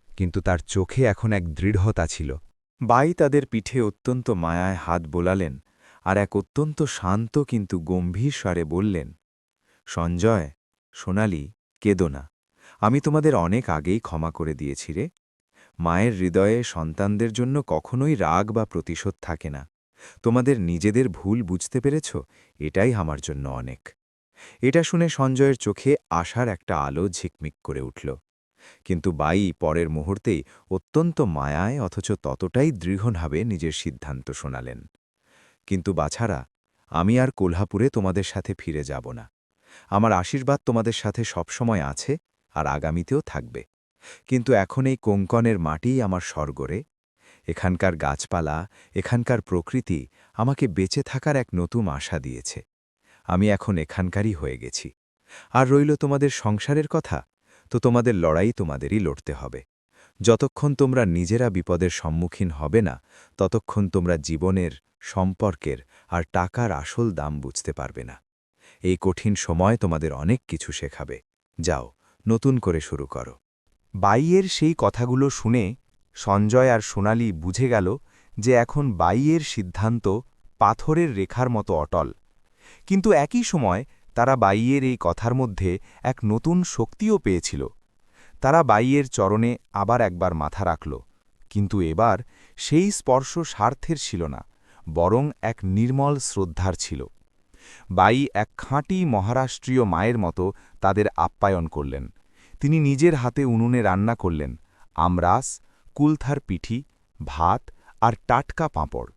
কিন্তু তার চোখে এখন এক দৃঢ়তা ছিল। বাই তাদের পিঠে অত্যন্ত মায়ায় হাত বোলালেন আর এক অত্যন্ত শান্ত কিন্তু গম্ভীর স্বরে বললেন, সঞ্জয়, সোনালি, কেঁদো না। আমি তোমাদের অনেক আগেই ক্ষমা করে দিয়েছি রে। মায়ের হৃদয়ে সন্তানদের জন্য কখনোই রাগ বা প্রতিশোধ থাকে না। তোমাদের নিজেদের ভুল বুঝতে পেরেছ, এটাই আমার জন্য অনেক। এটা শুনে সঞ্জয়ের চোখে আশার একটা আলো ঝিকমিক করে উঠল। কিন্তু বাই পরের মুহূর্তেই অত্যন্ত মায়ায় অথচ ততটাই দৃঢ়ভাবে নিজের সিদ্ধান্ত শোনালেন। কিন্তু বাছারা, আমি আর কোলহাপুরে তোমাদের সাথে ফিরে যাব না। আমার আশীর্বাদ তোমাদের সাথে সবসময় আছে আর আগামীতেও থাকবে। কিন্তু এখন এই কোঙ্কনের মাটিই আমার স্বর্গ রে। এখানকার গাছপালা, এখানকার প্রকৃতি আমাকে বেঁচে থাকার এক নতুন আশা দিয়েছে। আমি এখন এখানকারই হয়ে গেছি। আর রইল তোমাদের সংসারের কথা, তো তোমাদের লড়াই তোমাদেরই লড়তে হবে। যতক্ষণ তোমরা নিজেরা বিপদের সম্মুখীন হবে না, ততক্ষণ তোমরা জীবনের, সম্পর্কের আর টাকার আসল দাম বুঝতে পারবে না। এই কঠিন সময় তোমাদের অনেক কিছু শেখাবে। যাও, নতুন করে শুরু করো। বাইয়ের সেই কথাগুলো শুনে সঞ্জয় আর সোনালি বুঝে গেল যে এখন বাইয়ের সিদ্ধান্ত পাথরের রেখার মতো অটল। কিন্তু একই সময় তারা বাইয়ের এই কথার মধ্যে এক নতুন শক্তিও পেয়েছিল। তারা বাইয়ের চরণে আবার একবার মাথা রাখল, কিন্তু এবার সেই স্পর্শ স্বার্থের ছিল না, বরং এক নির্মল শ্রদ্ধার ছিল। বাই এক খাঁটি মহারাষ্ট্রীয় মায়ের মতো তাদের আপ্যায়ন করলেন। তিনি নিজের হাতে উনুনে রান্না করলেন আমরাস, কুলথার পিঠি, ভাত আর টাটকা পাঁপড়।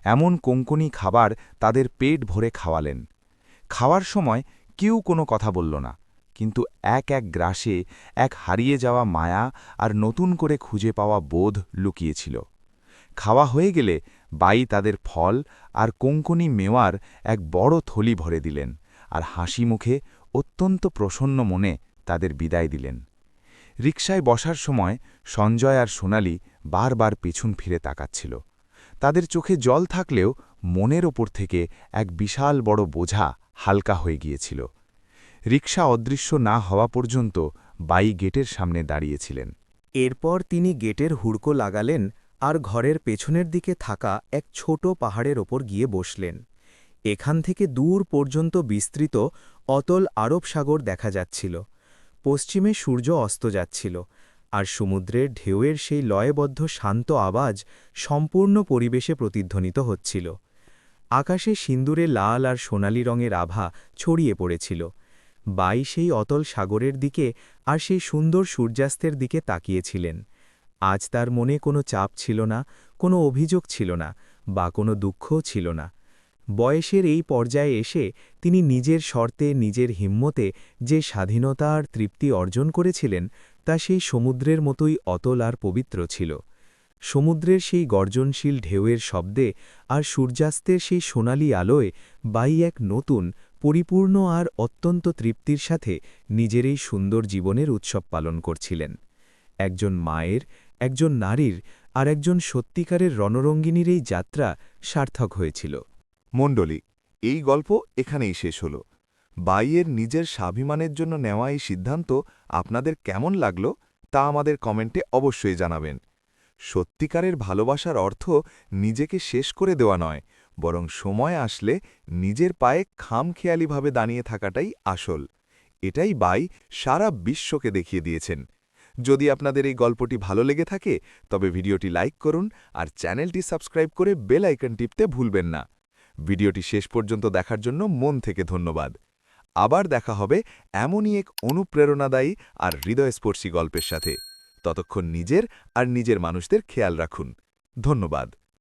এমন কোঙ্কনি খাবার তাদের পেট ভরে খাওয়ালেন। খাওয়ার সময় কেউ কোনো কথা বলল না, কিন্তু এক এক গ্রাসে এক হারিয়ে যাওয়া মায়া আর নতুন করে খুঁজে পাওয়া বোধ লুকিয়েছিল। খাওয়া হয়ে গেলে বাই তাদের ফল আর কোঙ্কনি মেওয়ার এক বড় থলি ভরে দিলেন আর হাসি মুখে অত্যন্ত প্রসন্ন মনে তাদের বিদায় দিলেন। রিকশায় বসার সময় সঞ্জয় আর সোনালি বারবার পেছন ফিরে তাকাচ্ছিল। তাদের চোখে জল থাকলেও মনের ওপর থেকে এক বিশাল বড় বোঝা হালকা হয়ে গিয়েছিল। রিকশা অদৃশ্য না হওয়া পর্যন্ত বাই গেটের সামনে দাঁড়িয়েছিলেন। এরপর তিনি গেটের হুড়কো লাগালেন আর ঘরের পেছনের দিকে থাকা এক ছোট পাহাড়ের ওপর গিয়ে বসলেন। এখান থেকে দূর পর্যন্ত বিস্তৃত অতল আরব সাগর দেখা যাচ্ছিল। পশ্চিমে সূর্য অস্ত যাচ্ছিল, আর সমুদ্রের ঢেউয়ের সেই লয়বদ্ধ শান্ত আওয়াজ সম্পূর্ণ পরিবেশে প্রতিধ্বনিত হচ্ছিল। আকাশে সিন্দুরে লাল আর সোনালি রঙের আভা ছড়িয়ে পড়েছিল। বাই সেই অতল সাগরের দিকে আর সেই সুন্দর সূর্যাস্তের দিকে তাকিয়েছিলেন। আজ তার মনে কোনো চাপ ছিল না, কোনো অভিযোগ ছিল না, বা কোনো দুঃখও ছিল না। বয়সের এই পর্যায়ে এসে তিনি নিজের শর্তে, নিজের হিম্মতে যে স্বাধীনতা আর তৃপ্তি অর্জন করেছিলেন, তা সেই সমুদ্রের মতোই অতল আর পবিত্র ছিল। সমুদ্রের সেই গর্জনশীল ঢেউয়ের শব্দে আর সূর্যাস্তের সেই সোনালি আলোয় বাই এক নতুন, পরিপূর্ণ আর অত্যন্ত তৃপ্তির সাথে নিজের এই সুন্দর জীবনের উৎসব পালন করছিলেন। একজন মায়ের, একজন নারীর আর একজন সত্যিকারের রণরঙ্গিনীর এই যাত্রা সার্থক হয়েছিল। মণ্ডলী, এই গল্প এখানেই শেষ হল। বাইয়ের নিজের স্বাভিমানের জন্য নেওয়া এই সিদ্ধান্ত আপনাদের কেমন লাগলো তা আমাদের কমেন্টে অবশ্যই জানাবেন। সত্যিকারের ভালোবাসার অর্থ নিজেকে শেষ করে দেওয়া নয়, বরং সময় আসলে নিজের পায়ে খামখেয়ালিভাবে দাঁড়িয়ে থাকাটাই আসল। এটাই বাই সারা বিশ্বকে দেখিয়ে দিয়েছেন। যদি আপনাদের এই গল্পটি ভালো লেগে থাকে, তবে ভিডিওটি লাইক করুন আর চ্যানেলটি সাবস্ক্রাইব করে বেল আইকন টিপতে ভুলবেন না। ভিডিওটি শেষ পর্যন্ত দেখার জন্য মন থেকে ধন্যবাদ। আবার দেখা হবে এমনই এক অনুপ্রেরণাদায়ী আর হৃদয়স্পর্শী গল্পের সাথে। ততক্ষণ নিজের আর নিজের মানুষদের খেয়াল রাখুন। ধন্যবাদ।